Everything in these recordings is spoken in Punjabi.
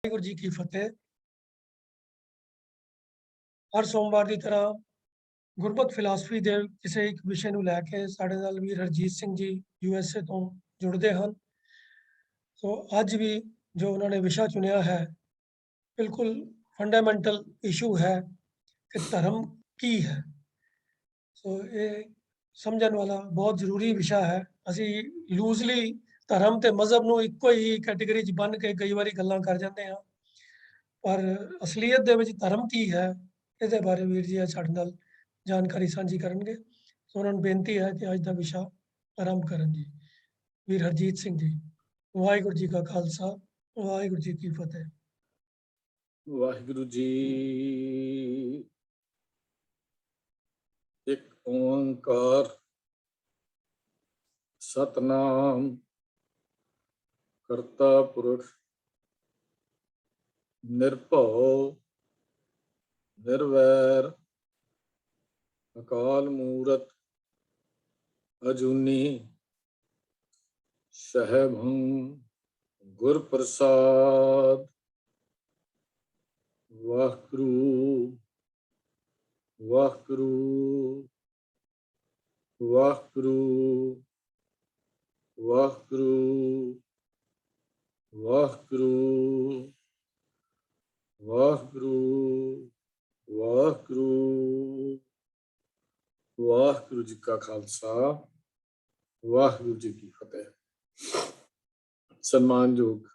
ਵਾਹਿਗੁਰੂ ਜੀ ਕੀ ਫਤਿਹ। ਹਰ ਸੋਮਵਾਰ ਦੀ ਤਰ੍ਹਾਂ ਗੁਰਮਤਿ ਫਿਲਾਸਫੀ ਦੇ ਕਿਸੇ ਇੱਕ ਵਿਸ਼ੇ ਨੂੰ ਲੈ ਕੇ ਸਾਡੇ ਨਾਲ ਵੀਰ ਹਰਜੀਤ ਸਿੰਘ ਜੀ USA ਤੋਂ ਜੁੜਦੇ ਹਨ। ਸੋ ਅੱਜ ਵੀ ਜੋ ਉਹਨਾਂ ਨੇ ਵਿਸ਼ਾ ਚੁਣਿਆ ਹੈ ਬਿਲਕੁਲ ਫੰਡਾਮੈਂਟਲ ਇਸ਼ੂ ਹੈ ਕਿ ਧਰਮ ਕੀ ਹੈ। ਸੋ ਇਹ ਸਮਝਣ ਵਾਲਾ ਬਹੁਤ ਜ਼ਰੂਰੀ ਵਿਸ਼ਾ ਹੈ। ਅਸੀਂ ਲੂਜ਼ਲੀ ਧਰਮ ਤੇ ਮਜ਼ਹਬ ਨੂੰ ਇੱਕੋ ਹੀ ਕੈਟੇਗਰੀ 'ਚ ਬੰਨ੍ਹ ਕੇ ਕਈ ਵਾਰੀ ਗੱਲਾਂ ਕਰ ਜਾਂਦੇ ਹਾਂ, ਪਰ ਅਸਲੀਅਤ ਦੇ ਵਿੱਚ ਧਰਮ ਕੀ ਹੈ ਇਹਦੇ ਬਾਰੇ ਵੀਰ ਜੀ ਅੱਜ ਸਾਡੇ ਨਾਲ ਜਾਣਕਾਰੀ ਸਾਂਝੀ ਕਰਨਗੇ। ਸੋ ਉਹਨਾਂ ਨੂੰ ਬੇਨਤੀ ਹੈ ਕਿ ਅੱਜ ਦਾ ਵਿਸ਼ਾ ਆਰੰਭ ਕਰਨ ਜੀ। ਵੀਰ ਹਰਜੀਤ ਸਿੰਘ ਜੀ, ਵਾਹਿਗੁਰੂ ਜੀ ਕਾ ਖਾਲਸਾ, ਵਾਹਿਗੁਰੂ ਜੀ ਕੀ ਫਤਿਹ। ਵਾਹਿਗੁਰੂ ਜੀ। ਇੱਕ ਓੰਕਾਰ ਸਤਨਾਮ ਕਰਤਾ ਪੁਰਖ ਨਿਰਭਉ ਨਿਰਵੈਰ ਅਕਾਲ ਮੂਰਤ ਅਜੂਨੀ ਸਹਿਬੰ ਗੁਰ ਪ੍ਰਸਾਦ। ਵਾਹਿਗੁਰੂ ਵਾਹਿਗੁਰੂ ਵਾਹਿਗੁਰੂ ਵਾਹਿਗੁਰੂ ਵਾਹਿਗੁਰੂ ਵਾਹਿਗੁਰੂ ਵਾਹਿਗੁਰੂ। ਵਾਹਿਗੁਰੂ ਜੀ ਕਾ ਖਾਲਸਾ, ਵਾਹਿਗੁਰੂ ਜੀ ਕੀ ਫਤਿਹ। ਸਨਮਾਨਯੋਗ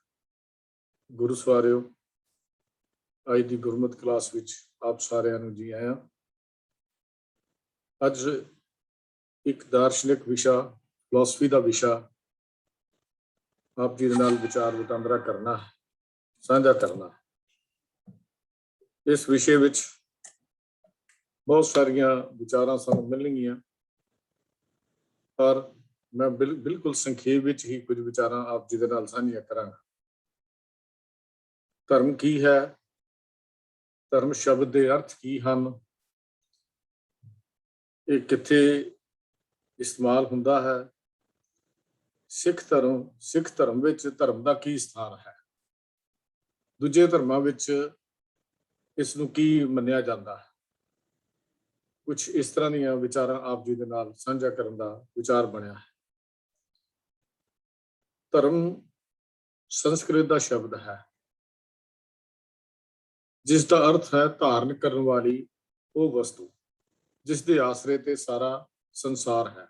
ਗੁਰੂ ਸਵਾਰਿਓ, ਅੱਜ ਦੀ ਗੁਰਮਤਿ ਕਲਾਸ ਵਿੱਚ ਆਪ ਸਾਰਿਆਂ ਨੂੰ ਜੀ ਆਇਆਂ। ਅੱਜ ਇੱਕ ਦਾਰਸ਼ਨਿਕ ਵਿਸ਼ਾ, ਫਿਲਾਸਫੀ ਦਾ ਵਿਸ਼ਾ ਆਪ ਜੀ ਦੇ ਨਾਲ ਵਿਚਾਰ ਵਟਾਂਦਰਾ ਕਰਨਾ, ਸਾਂਝਾ ਕਰਨਾ। ਇਸ ਵਿਸ਼ੇ ਵਿੱਚ ਬਹੁਤ ਸਾਰੀਆਂ ਵਿਚਾਰਾਂ ਸਾਨੂੰ ਮਿਲਣਗੀਆਂ, ਪਰ ਮੈਂ ਬਿਲਕੁਲ ਸੰਖੇਪ ਵਿੱਚ ਹੀ ਕੁਝ ਵਿਚਾਰਾਂ ਆਪ ਜੀ ਦੇ ਨਾਲ ਸਾਂਝੀਆਂ ਕਰਾਂਗਾ। ਧਰਮ ਕੀ ਹੈ? ਧਰਮ ਸ਼ਬਦ ਦੇ ਅਰਥ ਕੀ ਹਨ? ਇਹ ਕਿੱਥੇ ਇਸਤੇਮਾਲ ਹੁੰਦਾ ਹੈ? ਸਿੱਖ ਧਰਮ ਵਿੱਚ ਧਰਮ ਦਾ ਕੀ ਸਥਾਨ ਹੈ? ਦੂਜੇ ਧਰਮਾਂ ਵਿੱਚ ਇਸ ਨੂੰ ਕੀ ਮੰਨਿਆ ਜਾਂਦਾ ਹੈ? ਕੁਝ ਇਸ ਤਰ੍ਹਾਂ ਦੀਆਂ ਵਿਚਾਰਾਂ ਆਪ ਜੀ ਦੇ ਨਾਲ ਸਾਂਝਾ ਕਰਨ ਦਾ ਵਿਚਾਰ ਬਣਿਆ ਹੈ। ਧਰਮ ਸੰਸਕ੍ਰਿਤ ਦਾ ਸ਼ਬਦ ਹੈ, ਜਿਸ ਦਾ ਅਰਥ ਹੈ ਧਾਰਨ ਕਰਨ ਵਾਲੀ ਉਹ ਵਸਤੂ ਜਿਸ ਦੇ ਆਸਰੇ ਤੇ ਸਾਰਾ ਸੰਸਾਰ ਹੈ।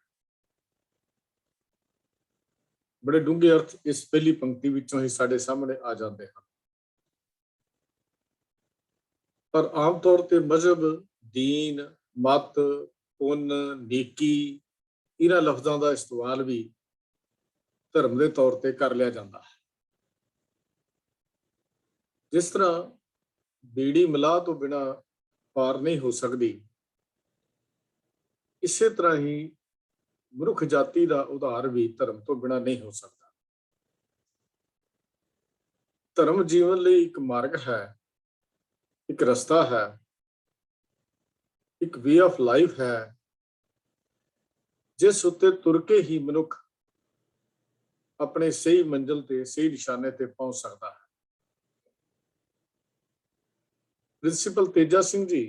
ਬੜੇ ਡੂੰਘੇ ਅਰਥ ਇਸ ਪਹਿਲੀ ਪੰਕਤੀ ਵਿੱਚੋਂ ਹੀ ਸਾਡੇ ਸਾਹਮਣੇ ਆ ਜਾਂਦੇ ਹਨ, ਪਰ ਆਮ ਤੌਰ ਤੇ ਮਜ਼ਹਬ, ਦੀਨ, ਮਤ, ਪੁੰਨ, ਨੇਕੀ, ਇਹਨਾਂ ਲਫ਼ਜ਼ਾਂ ਦਾ ਇਸਤੇਮਾਲ ਵੀ ਧਰਮ ਦੇ ਤੌਰ ਤੇ ਕਰ ਲਿਆ ਜਾਂਦਾ ਹੈ। ਜਿਸ ਤਰ੍ਹਾਂ ਬੀੜੀ ਮਲਾਹ ਤੋਂ ਬਿਨਾਂ ਪਾਰ ਨਹੀਂ ਹੋ ਸਕਦੀ, ਇਸੇ ਤਰ੍ਹਾਂ ਹੀ ਮਨੁੱਖ ਜਾਤੀ ਦਾ ਉਧਾਰ ਵੀ ਧਰਮ ਤੋਂ ਬਿਨਾਂ ਨਹੀਂ ਹੋ ਸਕਦਾ। ਧਰਮ ਜੀਵਨ ਲਈ ਇੱਕ ਮਾਰਗ ਹੈ, ਇੱਕ ਰਸਤਾ ਹੈ, ਇੱਕ ਵੇ ਆਫ ਲਾਈਫ ਹੈ, ਜਿਸ ਉੱਤੇ ਤੁਰ ਕੇ ਹੀ ਮਨੁੱਖ ਆਪਣੇ ਸਹੀ ਮੰਜ਼ਿਲ ਤੇ, ਸਹੀ ਨਿਸ਼ਾਨੇ ਤੇ ਪਹੁੰਚ ਸਕਦਾ ਹੈ। ਪ੍ਰਿੰਸੀਪਲ ਤੇਜਾ ਸਿੰਘ ਜੀ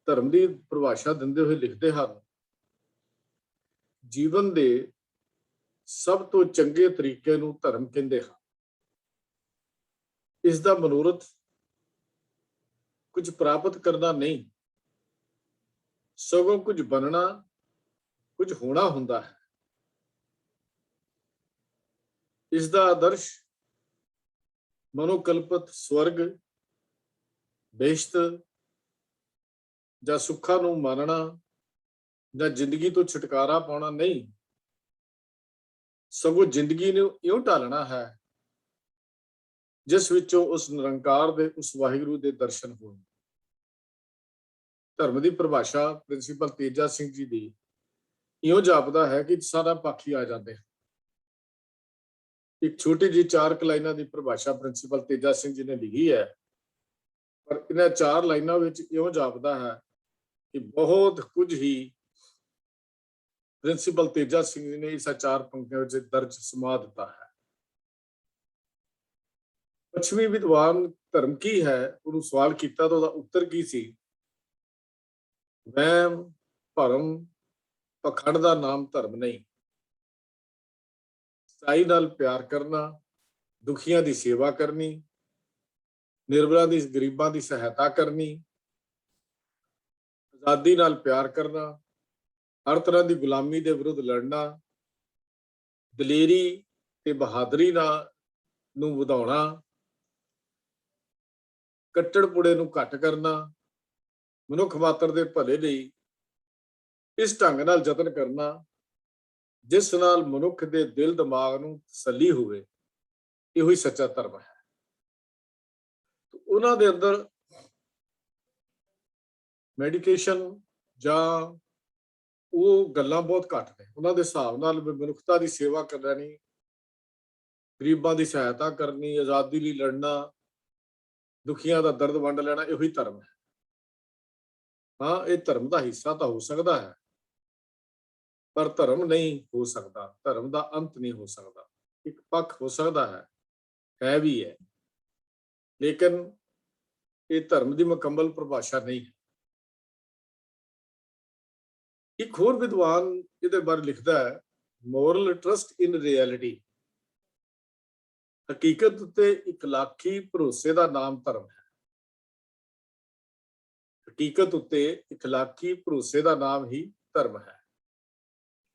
ਧਰਮ ਦੀ ਪਰਿਭਾਸ਼ਾ ਦਿੰਦੇ ਹੋਏ ਲਿਖਦੇ ਹਨ, ਜੀਵਨ ਦੇ ਸਭ ਤੋਂ ਚੰਗੇ ਤਰੀਕੇ ਨੂੰ ਧਰਮ ਕਹਿੰਦੇ ਹਨ। ਇਸ ਦਾ ਮਨੋਰਥ ਕੁਝ ਪ੍ਰਾਪਤ ਕਰਨਾ ਨਹੀਂ, ਸਗੋਂ ਕੁਝ ਬਣਨਾ, ਕੁਝ ਹੋਣਾ ਹੁੰਦਾ ਹੈ। ਇਸ ਦਾ ਆਦਰਸ਼ ਮਨੋਕਲਪਤ ਸਵਰਗ, ਬਹਿਸ਼ਤ ਜਾਂ ਸੁੱਖਾਂ ਨੂੰ ਮਾਣਨਾ ਜਾਂ ਜ਼ਿੰਦਗੀ ਤੋਂ ਛੁਟਕਾਰਾ ਪਾਉਣਾ ਨਹੀਂ, ਸਗੋਂ ਜ਼ਿੰਦਗੀ ਨੂੰ ਇਉਂ ਢਾਲਣਾ ਹੈ ਜਿਸ ਵਿੱਚੋਂ ਉਸ ਨਿਰੰਕਾਰ ਦੇ, ਉਸ ਵਾਹਿਗੁਰੂ ਦੇ ਦਰਸ਼ਨ ਹੋਣ। ਧਰਮ ਦੀ ਪਰਿਭਾਸ਼ਾ ਪ੍ਰਿੰਸੀਪਲ ਤੇਜਾ ਸਿੰਘ ਜੀ ਦੀ ਇਉਂ ਜਾਪਦਾ ਹੈ ਕਿ ਸਾਰਾ ਪਾਖੀ ਆ ਜਾਂਦੇ ਹਨ। ਇੱਕ ਛੋਟੀ ਜਿਹੀ 4 ਲਾਈਨਾਂ ਦੀ ਪਰਿਭਾਸ਼ਾ ਪ੍ਰਿੰਸੀਪਲ ਤੇਜਾ ਸਿੰਘ ਜੀ ਨੇ ਲਿਖੀ ਹੈ, ਪਰ ਇਹਨਾਂ 4 ਲਾਈਨਾਂ ਵਿੱਚ ਇਉਂ ਜਾਪਦਾ ਹੈ ਕਿ ਬਹੁਤ ਕੁਝ ਹੀ ਪ੍ਰਿੰਸੀਪਲ ਤੇਜਾ ਸਿੰਘ ਜੀ ਨੇ ਇਸ 4 ਪੰਕਤੀਆਂ ਵਿੱਚ ਦਰਜ ਸਮਾ ਦਿੱਤਾ ਹੈ। ਪੱਛਮੀ ਵਿਦਵਾਨ ਧਰਮ ਕੀ ਹੈ ਉਹਨੂੰ ਸਵਾਲ ਕੀਤਾ ਤਾਂ ਉਹਦਾ ਉੱਤਰ ਕੀ ਸੀ? ਵਹਿਮ, ਭਰਮ, ਪਖੰਡ ਦਾ ਨਾਮ ਧਰਮ ਨਹੀਂ। ਸਚਾਈ ਨਾਲ ਪਿਆਰ ਕਰਨਾ, ਦੁਖੀਆਂ ਦੀ ਸੇਵਾ ਕਰਨੀ, ਨਿਰਬਲਾਂ ਦੀ, ਗਰੀਬਾਂ ਦੀ ਸਹਾਇਤਾ ਕਰਨੀ, ਆਜ਼ਾਦੀ ਨਾਲ ਪਿਆਰ ਕਰਨਾ, ਹਰ ਤਰ੍ਹਾਂ ਦੀ ਗੁਲਾਮੀ ਦੇ ਵਿਰੁੱਧ ਲੜਨਾ, ਦਲੇਰੀ ਤੇ ਬਹਾਦਰੀ ਨੂੰ ਵਧਾਉਣਾ, ਕੱਟੜਪੁੜੇ ਨੂੰ ਘੱਟ ਕਰਨਾ, ਮਨੁੱਖ ਮਾਤਰ ਦੇ ਭਲੇ ਲਈ ਇਸ ਢੰਗ ਨਾਲ ਯਤਨ ਕਰਨਾ ਜਿਸ ਨਾਲ ਮਨੁੱਖ ਦੇ ਦਿਲ ਦਿਮਾਗ ਨੂੰ ਤਸੱਲੀ ਹੋਵੇ, ਇਹੋ ਹੀ ਸੱਚਾ ਧਰਮ ਹੈ। ਉਹਨਾਂ ਦੇ ਅੰਦਰ ਮੈਡੀਕੇਸ਼ਨ ਜਾਂ ਉਹ ਗੱਲਾਂ ਬਹੁਤ ਘੱਟ ਨੇ। ਉਹਨਾਂ ਦੇ ਹਿਸਾਬ ਨਾਲ ਮਨੁੱਖਤਾ ਦੀ ਸੇਵਾ ਕਰਨੀ, ਗਰੀਬਾਂ ਦੀ ਸਹਾਇਤਾ ਕਰਨੀ, ਆਜ਼ਾਦੀ ਲਈ ਲੜਨਾ, ਦੁਖੀਆਂ ਦਾ ਦਰਦ ਵੰਡ ਲੈਣਾ, ਇਹੋ ਹੀ ਧਰਮ ਹੈ। ਹਾਂ, ਇਹ ਧਰਮ ਦਾ ਹਿੱਸਾ ਤਾਂ ਹੋ ਸਕਦਾ ਹੈ, ਪਰ ਧਰਮ ਨਹੀਂ ਹੋ ਸਕਦਾ। ਧਰਮ ਦਾ ਅੰਤ ਨਹੀਂ ਹੋ ਸਕਦਾ। ਇੱਕ ਪੱਖ ਹੋ ਸਕਦਾ ਹੈ ਵੀ ਹੈ, ਲੇਕਿਨ ਇਹ ਧਰਮ ਦੀ ਮੁਕੰਮਲ ਪਰਿਭਾਸ਼ਾ ਨਹੀਂ ਹੈ। ਇੱਕ ਹੋਰ ਵਿਦਵਾਨ ਇਹਦੇ ਬਾਰੇ ਲਿਖਦਾ ਹੈ, ਮੋਰਲ ਟਰਸਟ ਇਨ ਰਿਐਲਿਟੀ, ਹਕੀਕਤ ਉੱਤੇ ਇਖਲਾਕੀ ਭਰੋਸੇ ਦਾ ਨਾਮ ਧਰਮ ਹੈ। ਹਕੀਕਤ ਉੱਤੇ ਇਖਲਾਕੀ ਭਰੋਸੇ ਦਾ ਨਾਮ ਹੀ ਧਰਮ ਹੈ।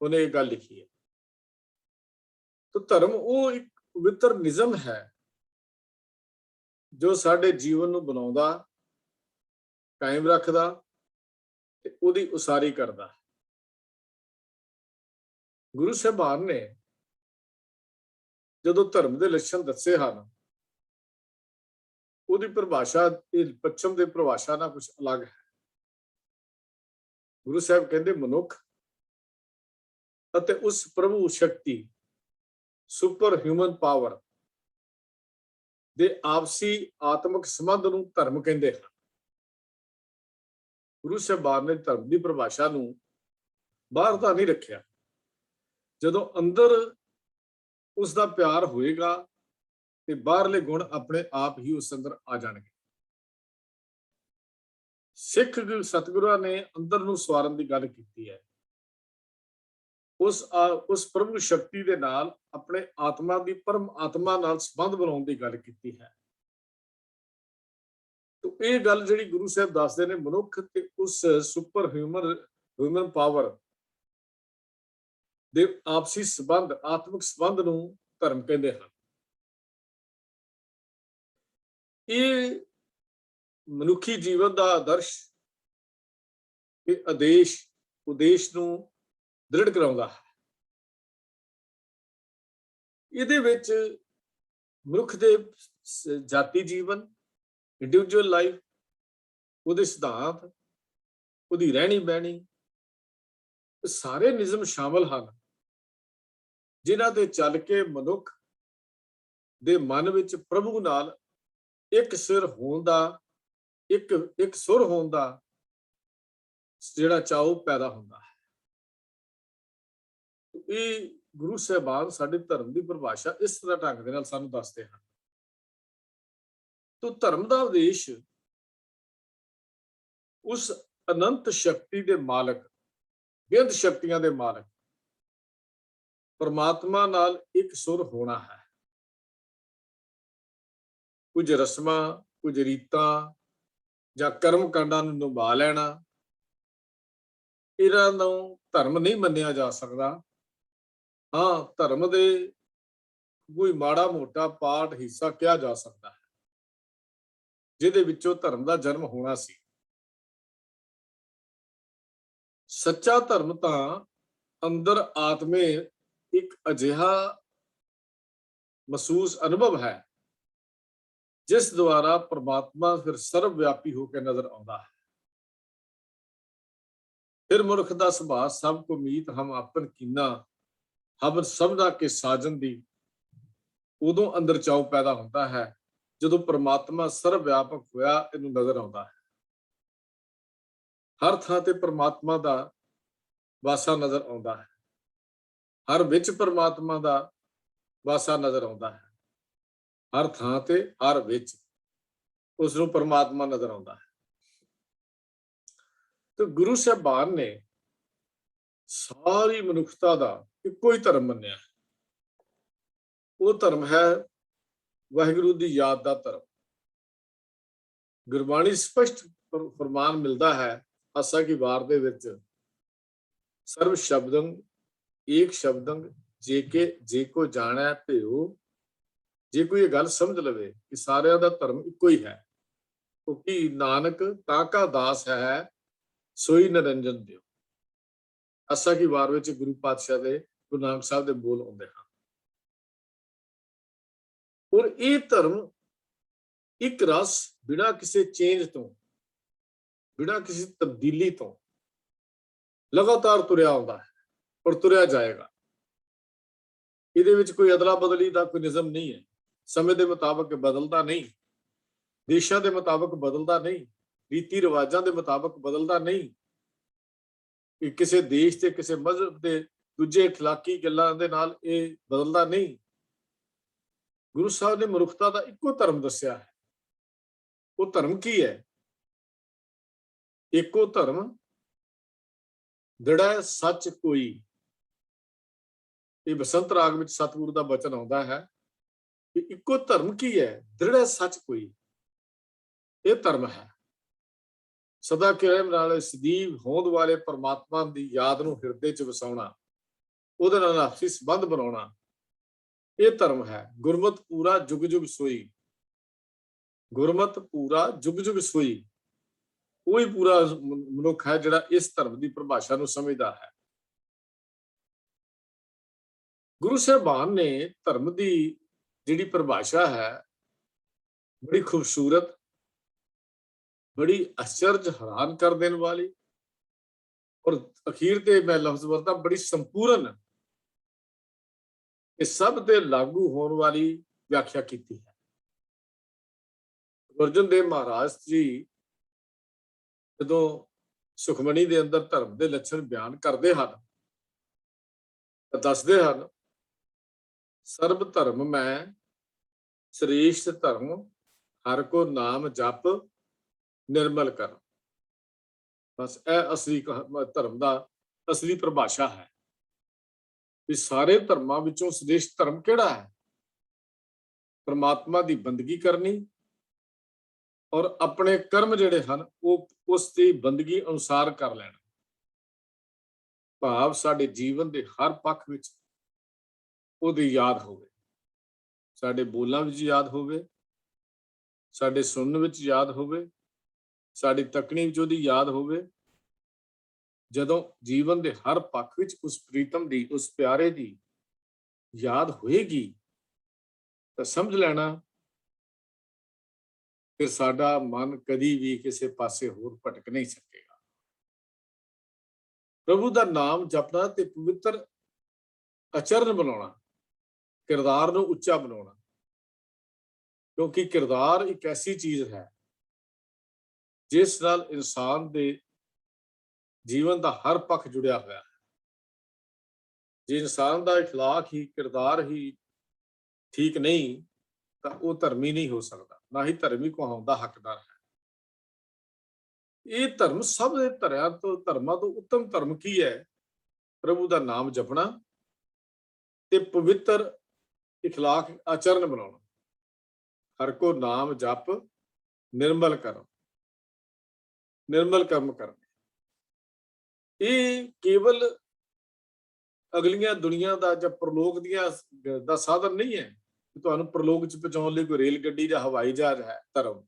ਉਹਨੇ ਇਹ ਗੱਲ ਲਿਖੀ ਹੈ। ਤਾਂ ਧਰਮ ਉਹ ਇੱਕ ਪਵਿੱਤਰ ਨਿਯਮ ਹੈ ਜੋ ਸਾਡੇ ਜੀਵਨ ਨੂੰ ਬਣਾਉਂਦਾ, ਕਾਇਮ ਰੱਖਦਾ ਤੇ ਉਹਦੀ ਉਸਾਰੀ ਕਰਦਾ। ਗੁਰੂ ਸਾਹਿਬਾਨ ਨੇ ਜਦੋਂ ਧਰਮ ਦੇ ਲੱਛਣ ਦੱਸੇ ਹਨ, ਉਹਦੀ ਪਰਿਭਾਸ਼ਾ ਇਹ ਪੱਛਮ ਦੇ ਪਰਿਭਾਸ਼ਾ ਨਾਲ ਕੁਝ ਅਲੱਗ ਹੈ। ਗੁਰੂ ਸਾਹਿਬ ਕਹਿੰਦੇ ਮਨੁੱਖ ਅਤੇ ਉਸ ਪ੍ਰਭੂ ਸ਼ਕਤੀ, ਸੁਪਰ ਹਿਊਮਨ ਪਾਵਰ ਦੇ ਆਪਸੀ ਆਤਮਿਕ ਸੰਬੰਧ ਨੂੰ ਧਰਮ ਕਹਿੰਦੇ ਹਨ। ਗੁਰੂ ਸਾਹਿਬਾਨ ਨੇ ਧਰਮ ਦੀ ਪਰਿਭਾਸ਼ਾ ਨੂੰ ਬਾਹਰ ਦਾ ਨਹੀਂ ਰੱਖਿਆ। ਜਦੋਂ ਅੰਦਰ ਉਸ ਦਾ ਪਿਆਰ ਹੋਏਗਾ ਤੇ ਬਾਹਰਲੇ ਗੁਣ ਆਪਣੇ ਆਪ ਹੀ ਉਸ ਅੰਦਰ ਆ ਜਾਣਗੇ। ਸਿੱਖ ਸਤਿਗੁਰਾਂ ਨੇ ਅੰਦਰ ਨੂੰ ਸਵਾਰਨ ਦੀ ਗੱਲ ਕੀਤੀ ਹੈ। ਉਸ ਪ੍ਰਭੂ ਸ਼ਕਤੀ ਦੇ ਨਾਲ ਆਪਣੇ ਆਤਮਾ ਦੀ ਪਰਮ ਆਤਮਾ ਨਾਲ ਸੰਬੰਧ ਬਣਾਉਣ ਦੀ ਗੱਲ ਕੀਤੀ ਹੈ। ਤਾਂ ਇਹ ਗੱਲ ਜਿਹੜੀ ਗੁਰੂ ਸਾਹਿਬ ਦੱਸਦੇ ਨੇ, ਮਨੁੱਖ ਤੇ ਉਸ ਸੁਪਰ ਹਿਊਮਨ ਪਾਵਰ ਦੇ ਆਪਸੀ ਸੰਬੰਧ, ਆਤਮਿਕ ਸੰਬੰਧ ਨੂੰ ਧਰਮ ਕਹਿੰਦੇ ਹਨ। ਇਹ ਮਨੁੱਖੀ ਜੀਵਨ ਦਾ ਆਦਰਸ਼ ਤੇ ਉਦੇਸ਼ ਨੂੰ ਦ੍ਰਿੜ ਕਰਾਉਂਦਾ ਹੈ। ਇਹਦੇ ਵਿੱਚ ਮਨੁੱਖ ਦੇ ਜਾਤੀ ਜੀਵਨ, ਇੰਡੀਵਿਜੂਅਲ ਲਾਈਫ, ਉਹਦੇ ਸਿਧਾਂਤ, ਉਹਦੀ ਰਹਿਣੀ ਬਹਿਣੀ, ਸਾਰੇ ਨਿਯਮ ਸ਼ਾਮਲ ਹਨ ਜਿਨ੍ਹਾਂ ਤੇ ਚੱਲ ਕੇ ਮਨੁੱਖ ਦੇ ਮਨ ਵਿੱਚ ਪ੍ਰਭੂ ਨਾਲ ਇੱਕ ਸੁਰ ਹੋਣ ਦਾ ਜਿਹੜਾ ਚਾਉ ਪੈਦਾ ਹੁੰਦਾ ਹੈ। ਇਹ ਗੁਰੂ ਸਾਹਿਬਾਨ ਸਾਡੇ ਧਰਮ ਦੀ ਪਰਿਭਾਸ਼ਾ ਇਸ ਤਰ੍ਹਾਂ ਢੰਗ ਦੇ ਨਾਲ ਸਾਨੂੰ ਦੱਸਦੇ ਹਨ। ਤੋ ਧਰਮ ਦਾ ਉਦੇਸ਼ ਉਸ ਅਨੰਤ ਸ਼ਕਤੀ ਦੇ ਮਾਲਕ, ਬੇਅੰਤ ਸ਼ਕਤੀਆਂ ਦੇ ਮਾਲਕ ਪਰਮਾਤਮਾ ਨਾਲ ਇੱਕ ਸੁਰ ਹੋਣਾ ਹੈ। ਕੁਝ ਰਸਮਾਂ, ਕੁਝ ਰੀਤਾਂ ਜਾਂ ਕਰਮ ਕਾਂਡਾਂ ਨੂੰ ਨਿਭਾ ਲੈਣਾ, ਇਹਨਾਂ ਨੂੰ ਧਰਮ ਨਹੀਂ ਮੰਨਿਆ ਜਾ ਸਕਦਾ। ਹਾਂ, ਧਰਮ ਦੇ ਕੋਈ ਮਾੜਾ ਮੋਟਾ ਪਾਠ ਹਿੱਸਾ ਕਿਹਾ ਜਾ ਸਕਦਾ ਹੈ ਜਿਹਦੇ ਵਿੱਚੋਂ ਧਰਮ ਦਾ ਜਨਮ ਹੋਣਾ ਸੀ। ਸੱਚਾ ਧਰਮ ਤਾਂ ਅੰਦਰ ਆਤਮੇ ਇੱਕ ਅਜਿਹਾ ਮਹਿਸੂਸ ਅਨੁਭਵ ਹੈ ਜਿਸ ਦੁਆਰਾ ਪ੍ਰਮਾਤਮਾ ਫਿਰ ਸਰਵ ਵਿਆਪੀ ਹੋ ਕੇ ਨਜ਼ਰ ਆਉਂਦਾ ਹੈ। ਫਿਰ ਮਨੁੱਖ ਦਾ ਸੁਭਾਅ ਸਭ ਕੋ ਮੀਤ ਹਮ ਆਪਨ ਕੀਨਾ, ਹਮ ਸਭਨਾ ਕੇ ਸਾਜਨ ਦੀ ਉਦੋਂ ਅੰਦਰ ਚਾਉ ਪੈਦਾ ਹੁੰਦਾ ਹੈ ਜਦੋਂ ਪ੍ਰਮਾਤਮਾ ਸਰਵ ਵਿਆਪਕ ਹੋਇਆ ਇਹਨੂੰ ਨਜ਼ਰ ਆਉਂਦਾ ਹੈ। ਹਰ ਥਾਂ ਤੇ ਪ੍ਰਮਾਤਮਾ ਦਾ ਵਾਸਾ ਨਜ਼ਰ ਆਉਂਦਾ ਹੈ, ਹਰ ਵਿੱਚ ਪ੍ਰਮਾਤਮਾ ਦਾ ਵਾਸਾ ਨਜ਼ਰ ਆਉਂਦਾ ਹੈ। ਹਰ ਥਾਂ ਤੇ ਹਰ ਵਿੱਚ ਉਸ ਨੂੰ ਪਰਮਾਤਮਾ ਨਜ਼ਰ ਆਉਂਦਾ ਹੈ। ਤੇ ਗੁਰੂ ਸਾਹਿਬਾਨ ਨੇ ਸਾਰੀ ਮਨੁੱਖਤਾ ਦਾ ਇੱਕੋ ਹੀ ਧਰਮ ਮੰਨਿਆ। ਉਹ ਧਰਮ ਹੈ ਵਾਹਿਗੁਰੂ ਦੀ ਯਾਦ ਦਾ ਧਰਮ। ਗੁਰਬਾਣੀ ਸਪਸ਼ਟ ਫਰਮਾਨ ਮਿਲਦਾ ਹੈ ਆਸਾ ਕੀ ਵਾਰ ਦੇ ਵਿੱਚ, ਸਰਵ ਸ਼ਬਦੰ ਏਕ ਸ਼ਬਦੰ ਜੇ ਕੋ ਜਾਣੈ ਭਿਓ। ਜੇ ਕੋਈ ਇਹ ਗੱਲ ਸਮਝ ਲਵੇ ਕਿ ਸਾਰਿਆਂ ਦਾ ਧਰਮ ਇੱਕੋ ਹੀ ਹੈ, ਕਿਉਂਕਿ ਨਾਨਕ ਤਾਂ ਕਾ ਦਾਸ ਹੈ ਸੋਈ ਨਿਰੰਜਨ ਦਿਓ। ਆਸਾ ਕੀ ਵਾਰ ਵਿੱਚ ਗੁਰੂ ਪਾਤਸ਼ਾਹ ਦੇ, ਗੁਰੂ ਨਾਨਕ ਸਾਹਿਬ ਦੇ ਬੋਲ ਆਉਂਦੇ ਹਨ। ਔਰ ਇਹ ਧਰਮ ਇੱਕ ਰਸ ਬਿਨਾਂ ਕਿਸੇ ਚੇਂਜ ਤੋਂ, ਬਿਨਾਂ ਕਿਸੇ ਤਬਦੀਲੀ ਤੋਂ ਲਗਾਤਾਰ ਤੁਰਿਆ ਆਉਂਦਾ ਹੈ ਔਰ ਤੁਰਿਆ ਜਾਏਗਾ। ਇਹਦੇ ਵਿੱਚ ਕੋਈ ਅਦਲਾ ਬਦਲੀ ਦਾ ਕੋਈ ਨਿਯਮ ਨਹੀਂ ਹੈ। ਸਮੇਂ ਦੇ ਮੁਤਾਬਕ ਬਦਲਦਾ ਨਹੀਂ, ਦੇਸ਼ਾਂ ਦੇ ਮੁਤਾਬਕ ਬਦਲਦਾ ਨਹੀਂ, ਰੀਤੀ ਰਿਵਾਜਾਂ ਦੇ ਮੁਤਾਬਕ ਬਦਲਦਾ ਨਹੀਂ। ਕਿ ਕਿਸੇ ਦੇਸ਼ ਤੇ ਕਿਸੇ ਮਜ਼ਹਬ ਦੇ ਦੂਜੇ ਇਖਲਾਕੀ ਗੱਲਾਂ ਦੇ ਨਾਲ ਇਹ ਬਦਲਦਾ ਨਹੀਂ। ਗੁਰੂ ਸਾਹਿਬ ਨੇ ਮਨੁੱਖਤਾ ਦਾ ਇੱਕੋ ਧਰਮ ਦੱਸਿਆ ਹੈ। ਉਹ ਧਰਮ ਕੀ ਹੈ? ਇੱਕੋ ਧਰਮ ਦ੍ਰਿੜ੍ਹ ਸੱਚ ਕੋਈ। ਇਹ ਬਸੰਤ ਰਾਗ ਵਿੱਚ ਸਤਿਗੁਰੂ ਦਾ ਬਚਨ ਆਉਂਦਾ ਹੈ ਕਿ ਇੱਕੋ ਧਰਮ ਕੀ ਹੈ? ਦ੍ਰਿੜ੍ਹ ਸੱਚ ਕੋਈ। ਇਹ ਧਰਮ ਹੈ ਸਦਾ ਕਾਇਮ ਨਾਲ ਸਦੀਵ ਹੋਂਦ ਵਾਲੇ ਪਰਮਾਤਮਾ ਦੀ ਯਾਦ ਨੂੰ ਹਿਰਦੇ 'ਚ ਵਸਾਉਣਾ, ਉਹਦੇ ਨਾਲ ਆਪਸੀ ਸੰਬੰਧ ਬਣਾਉਣਾ। ਇਹ ਧਰਮ ਹੈ। ਗੁਰਮਤਿ ਪੂਰਾ ਜੁਗ ਜੁਗ ਸੋਈ। ਗੁਰਮਤਿ ਪੂਰਾ ਜੁਗ ਜੁਗ ਸੋਈ। ਉਹੀ ਪੂਰਾ ਮਨੁੱਖ ਹੈ ਜਿਹੜਾ ਇਸ ਧਰਮ ਦੀ ਪਰਿਭਾਸ਼ਾ ਨੂੰ ਸਮਝਦਾ ਹੈ। ਗੁਰੂ ਸਾਹਿਬਾਨ ਨੇ ਧਰਮ ਦੀ ਜਿਹੜੀ ਪਰਿਭਾਸ਼ਾ ਹੈ ਬੜੀ ਖੂਬਸੂਰਤ, ਬੜੀ ਅਚਰਜ ਹੈਰਾਨ ਕਰ ਦੇਣ ਵਾਲੀ, ਔਰ ਅਖੀਰ ਤੇ ਮੈਂ ਲਫ਼ਜ਼ ਵਰਤਾਂ ਬੜੀ ਸੰਪੂਰਨ, ਇਹ ਸਭ ਤੇ ਲਾਗੂ ਹੋਣ ਵਾਲੀ ਵਿਆਖਿਆ ਕੀਤੀ ਹੈ। ਅਰਜਨ ਦੇਵ ਮਹਾਰਾਜ ਜੀ ਜਦੋਂ ਸੁਖਮਣੀ ਦੇ ਅੰਦਰ ਧਰਮ ਦੇ ਲੱਛਣ ਬਿਆਨ ਕਰਦੇ ਹਨ ਤਾਂ ਦੱਸਦੇ ਹਨ, ਸਰਬ ਧਰਮ ਮੈਂ ਸ੍ਰੇਸ਼ਟ ਧਰਮ, ਹਰ ਕੋ ਨਾਮ ਜਪ ਨਿਰਮਲ ਕਰ। ਬਸ ਇਹ ਅਸਲੀ ਧਰਮ ਦਾ ਅਸਲੀ ਪਰਿਭਾਸ਼ਾ ਹੈ ਵੀ ਸਾਰੇ ਧਰਮਾਂ ਵਿੱਚੋਂ ਸ੍ਰੇਸ਼ਟ ਧਰਮ ਕਿਹੜਾ ਹੈ? ਪਰਮਾਤਮਾ ਦੀ ਬੰਦਗੀ ਕਰਨੀ ਔਰ ਆਪਣੇ ਕਰਮ ਜਿਹੜੇ ਹਨ ਉਹ ਉਸ ਦੀ ਬੰਦਗੀ ਅਨੁਸਾਰ ਕਰ ਲੈਣਾ। ਭਾਵ ਸਾਡੇ ਜੀਵਨ ਦੇ ਹਰ ਪੱਖ ਵਿੱਚ ਉਹਦੀ ਯਾਦ ਹੋਵੇ, ਸਾਡੇ ਬੋਲਾਂ ਵਿੱਚ ਯਾਦ ਹੋਵੇ, ਸਾਡੇ ਸੁਣਨ ਵਿੱਚ ਯਾਦ ਹੋਵੇ, ਸਾਡੀ ਤੱਕਣੀ ਵਿੱਚ ਉਹਦੀ ਯਾਦ ਹੋਵੇ। ਜਦੋਂ ਜੀਵਨ ਦੇ ਹਰ ਪੱਖ ਵਿੱਚ ਉਸ ਪ੍ਰੀਤਮ ਦੀ, ਉਸ ਪਿਆਰੇ ਦੀ ਯਾਦ ਹੋਏਗੀ ਤਾਂ ਸਮਝ ਲੈਣਾ ਫਿਰ ਸਾਡਾ ਮਨ ਕਦੀ ਵੀ ਕਿਸੇ ਪਾਸੇ ਹੋਰ ਭਟਕ ਨਹੀਂ ਸਕੇਗਾ। ਪ੍ਰਭੂ ਦਾ ਨਾਮ ਜਪਣਾ ਤੇ ਪਵਿੱਤਰ ਆਚਰਨ ਬਣਾਉਣਾ, ਕਿਰਦਾਰ ਨੂੰ ਉੱਚਾ ਬਣਾਉਣਾ, ਕਿਉਂਕਿ ਕਿਰਦਾਰ ਇੱਕ ਐਸੀ ਚੀਜ਼ ਹੈ ਜਿਸ ਨਾਲ ਇਨਸਾਨ ਦੇ ਜੀਵਨ ਦਾ ਹਰ ਪੱਖ ਜੁੜਿਆ ਹੋਇਆ ਹੈ। ਜੇ ਇਨਸਾਨ ਦਾ ਇਖਲਾਕ ਹੀ, ਕਿਰਦਾਰ ਹੀ ਠੀਕ ਨਹੀਂ ਤਾਂ ਉਹ ਧਰਮੀ ਨਹੀਂ ਹੋ ਸਕਦਾ, ਨਾ ਹੀ ਧਰਮੀ ਕਹਾਉਣ ਦਾ ਹੱਕਦਾਰ ਹੈ। ਇਹ ਧਰਮ ਸਭ ਦੇ ਧਰਮਾਂ ਤੋਂ ਉੱਤਮ ਧਰਮ ਕੀ ਹੈ? ਪ੍ਰਭੂ ਦਾ ਨਾਮ ਜਪਣਾ ਤੇ ਪਵਿੱਤਰ ਇਖਲਾਕ ਆਚਰਨ ਬਣਾਉਣਾ। ਹਰ ਕੋ ਨਾਮ ਜਪ ਨਿਰਮਲ ਕਰਮ, ਨਿਰਮਲ ਕਰਮ ਕਰਨੇ। ਇਹ ਕੇਵਲ ਅਗਲੀਆਂ ਦੁਨੀਆ ਦਾ ਜਾਂ ਪ੍ਰਲੋਕ ਦੀਆਂ ਦਾ ਸਾਧਨ ਨਹੀਂ ਹੈ ਕਿ ਤੁਹਾਨੂੰ ਪ੍ਰਲੋਕ 'ਚ ਪਹੁੰਚਾਉਣ ਲਈ ਕੋਈ ਰੇਲ ਗੱਡੀ ਜਾਂ ਹਵਾਈ ਜਹਾਜ਼ ਹੈ। ਧਰਮ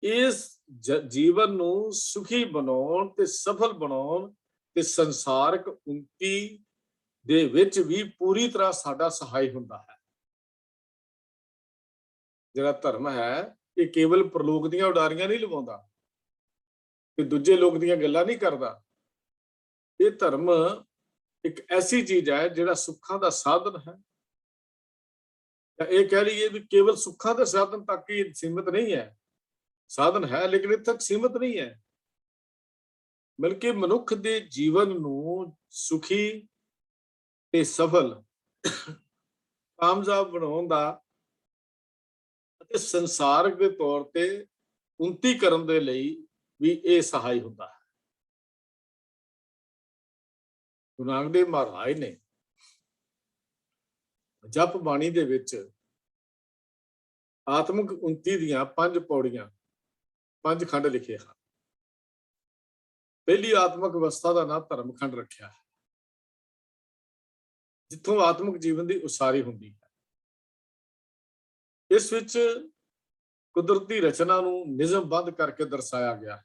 ਇਸ ਜੀਵਨ ਨੂੰ ਸੁਖੀ ਬਣਾਉਣ ਤੇ ਸਫਲ ਬਣਾਉਣ ਤੇ ਸੰਸਾਰਿਕ ਉੱਨਤੀ ਦੇ ਵਿੱਚ ਵੀ ਪੂਰੀ ਤਰ੍ਹਾਂ ਸਾਡਾ ਸਹਾਈ ਹੁੰਦਾ ਹੈ। ਜਿਹੜਾ ਧਰਮ ਹੈ ਇਹ ਕੇਵਲ ਪ੍ਰਲੋਕ ਦੀਆਂ ਉਡਾਰੀਆਂ ਨਹੀਂ ਲਵਾਉਂਦਾ, ਕਿ ਦੂਜੇ ਲੋਕ ਦੀਆਂ ਗੱਲਾਂ ਨਹੀਂ ਕਰਦਾ। ਇਹ ਧਰਮ ਇੱਕ ਐਸੀ ਚੀਜ਼ ਹੈ ਜਿਹੜਾ ਸੁੱਖਾਂ ਦਾ ਸਾਧਨ ਹੈ। ਇਹ ਕਹਿ ਲਈਏ ਵੀ ਕੇਵਲ ਸੁੱਖਾਂ ਦੇ ਸਾਧਨ ਤੱਕ ਹੀ ਸੀਮਿਤ ਨਹੀਂ ਹੈ। ਸਾਧਨ ਹੈ ਲੇਕਿਨ ਇੱਥੇ ਤੱਕ ਸੀਮਿਤ ਨਹੀਂ ਹੈ, ਬਲਕਿ ਮਨੁੱਖ ਦੇ ਜੀਵਨ ਨੂੰ ਸੁਖੀ ਤੇ ਸਫਲ ਕਾਮਯਾਬ ਬਣਾਉਣ ਦਾ ਅਤੇ ਸੰਸਾਰਕ ਦੇ ਤੌਰ ਤੇ ਉੱਨਤੀ ਕਰਨ ਦੇ ਲਈ ਵੀ ਇਹ ਸਹਾਈ ਹੁੰਦਾ ਹੈ। ਗੁਰੂ ਨਾਨਕ ਦੇਵ ਮਹਾਰਾਜ ਨੇ ਜਪ ਬਾਣੀ ਦੇ ਵਿੱਚ ਆਤਮਿਕ ਉੱਨਤੀ ਦੀਆਂ 5 ਪੌੜੀਆਂ 5 ਖੰਡ ਲਿਖੇ ਹਨ। ਪਹਿਲੀ ਆਤਮਿਕ ਅਵਸਥਾ ਦਾ ਨਾਮ ਧਰਮ ਖੰਡ ਰੱਖਿਆ ਹੈ, ਜਿੱਥੋਂ ਆਤਮਿਕ ਜੀਵਨ ਦੀ ਉਸਾਰੀ ਹੁੰਦੀ ਹੈ। ਇਸ ਵਿੱਚ ਕੁਦਰਤੀ ਰਚਨਾ ਨੂੰ ਨਿਯਮਬੱਧ ਕਰਕੇ ਦਰਸਾਇਆ ਗਿਆ ਹੈ।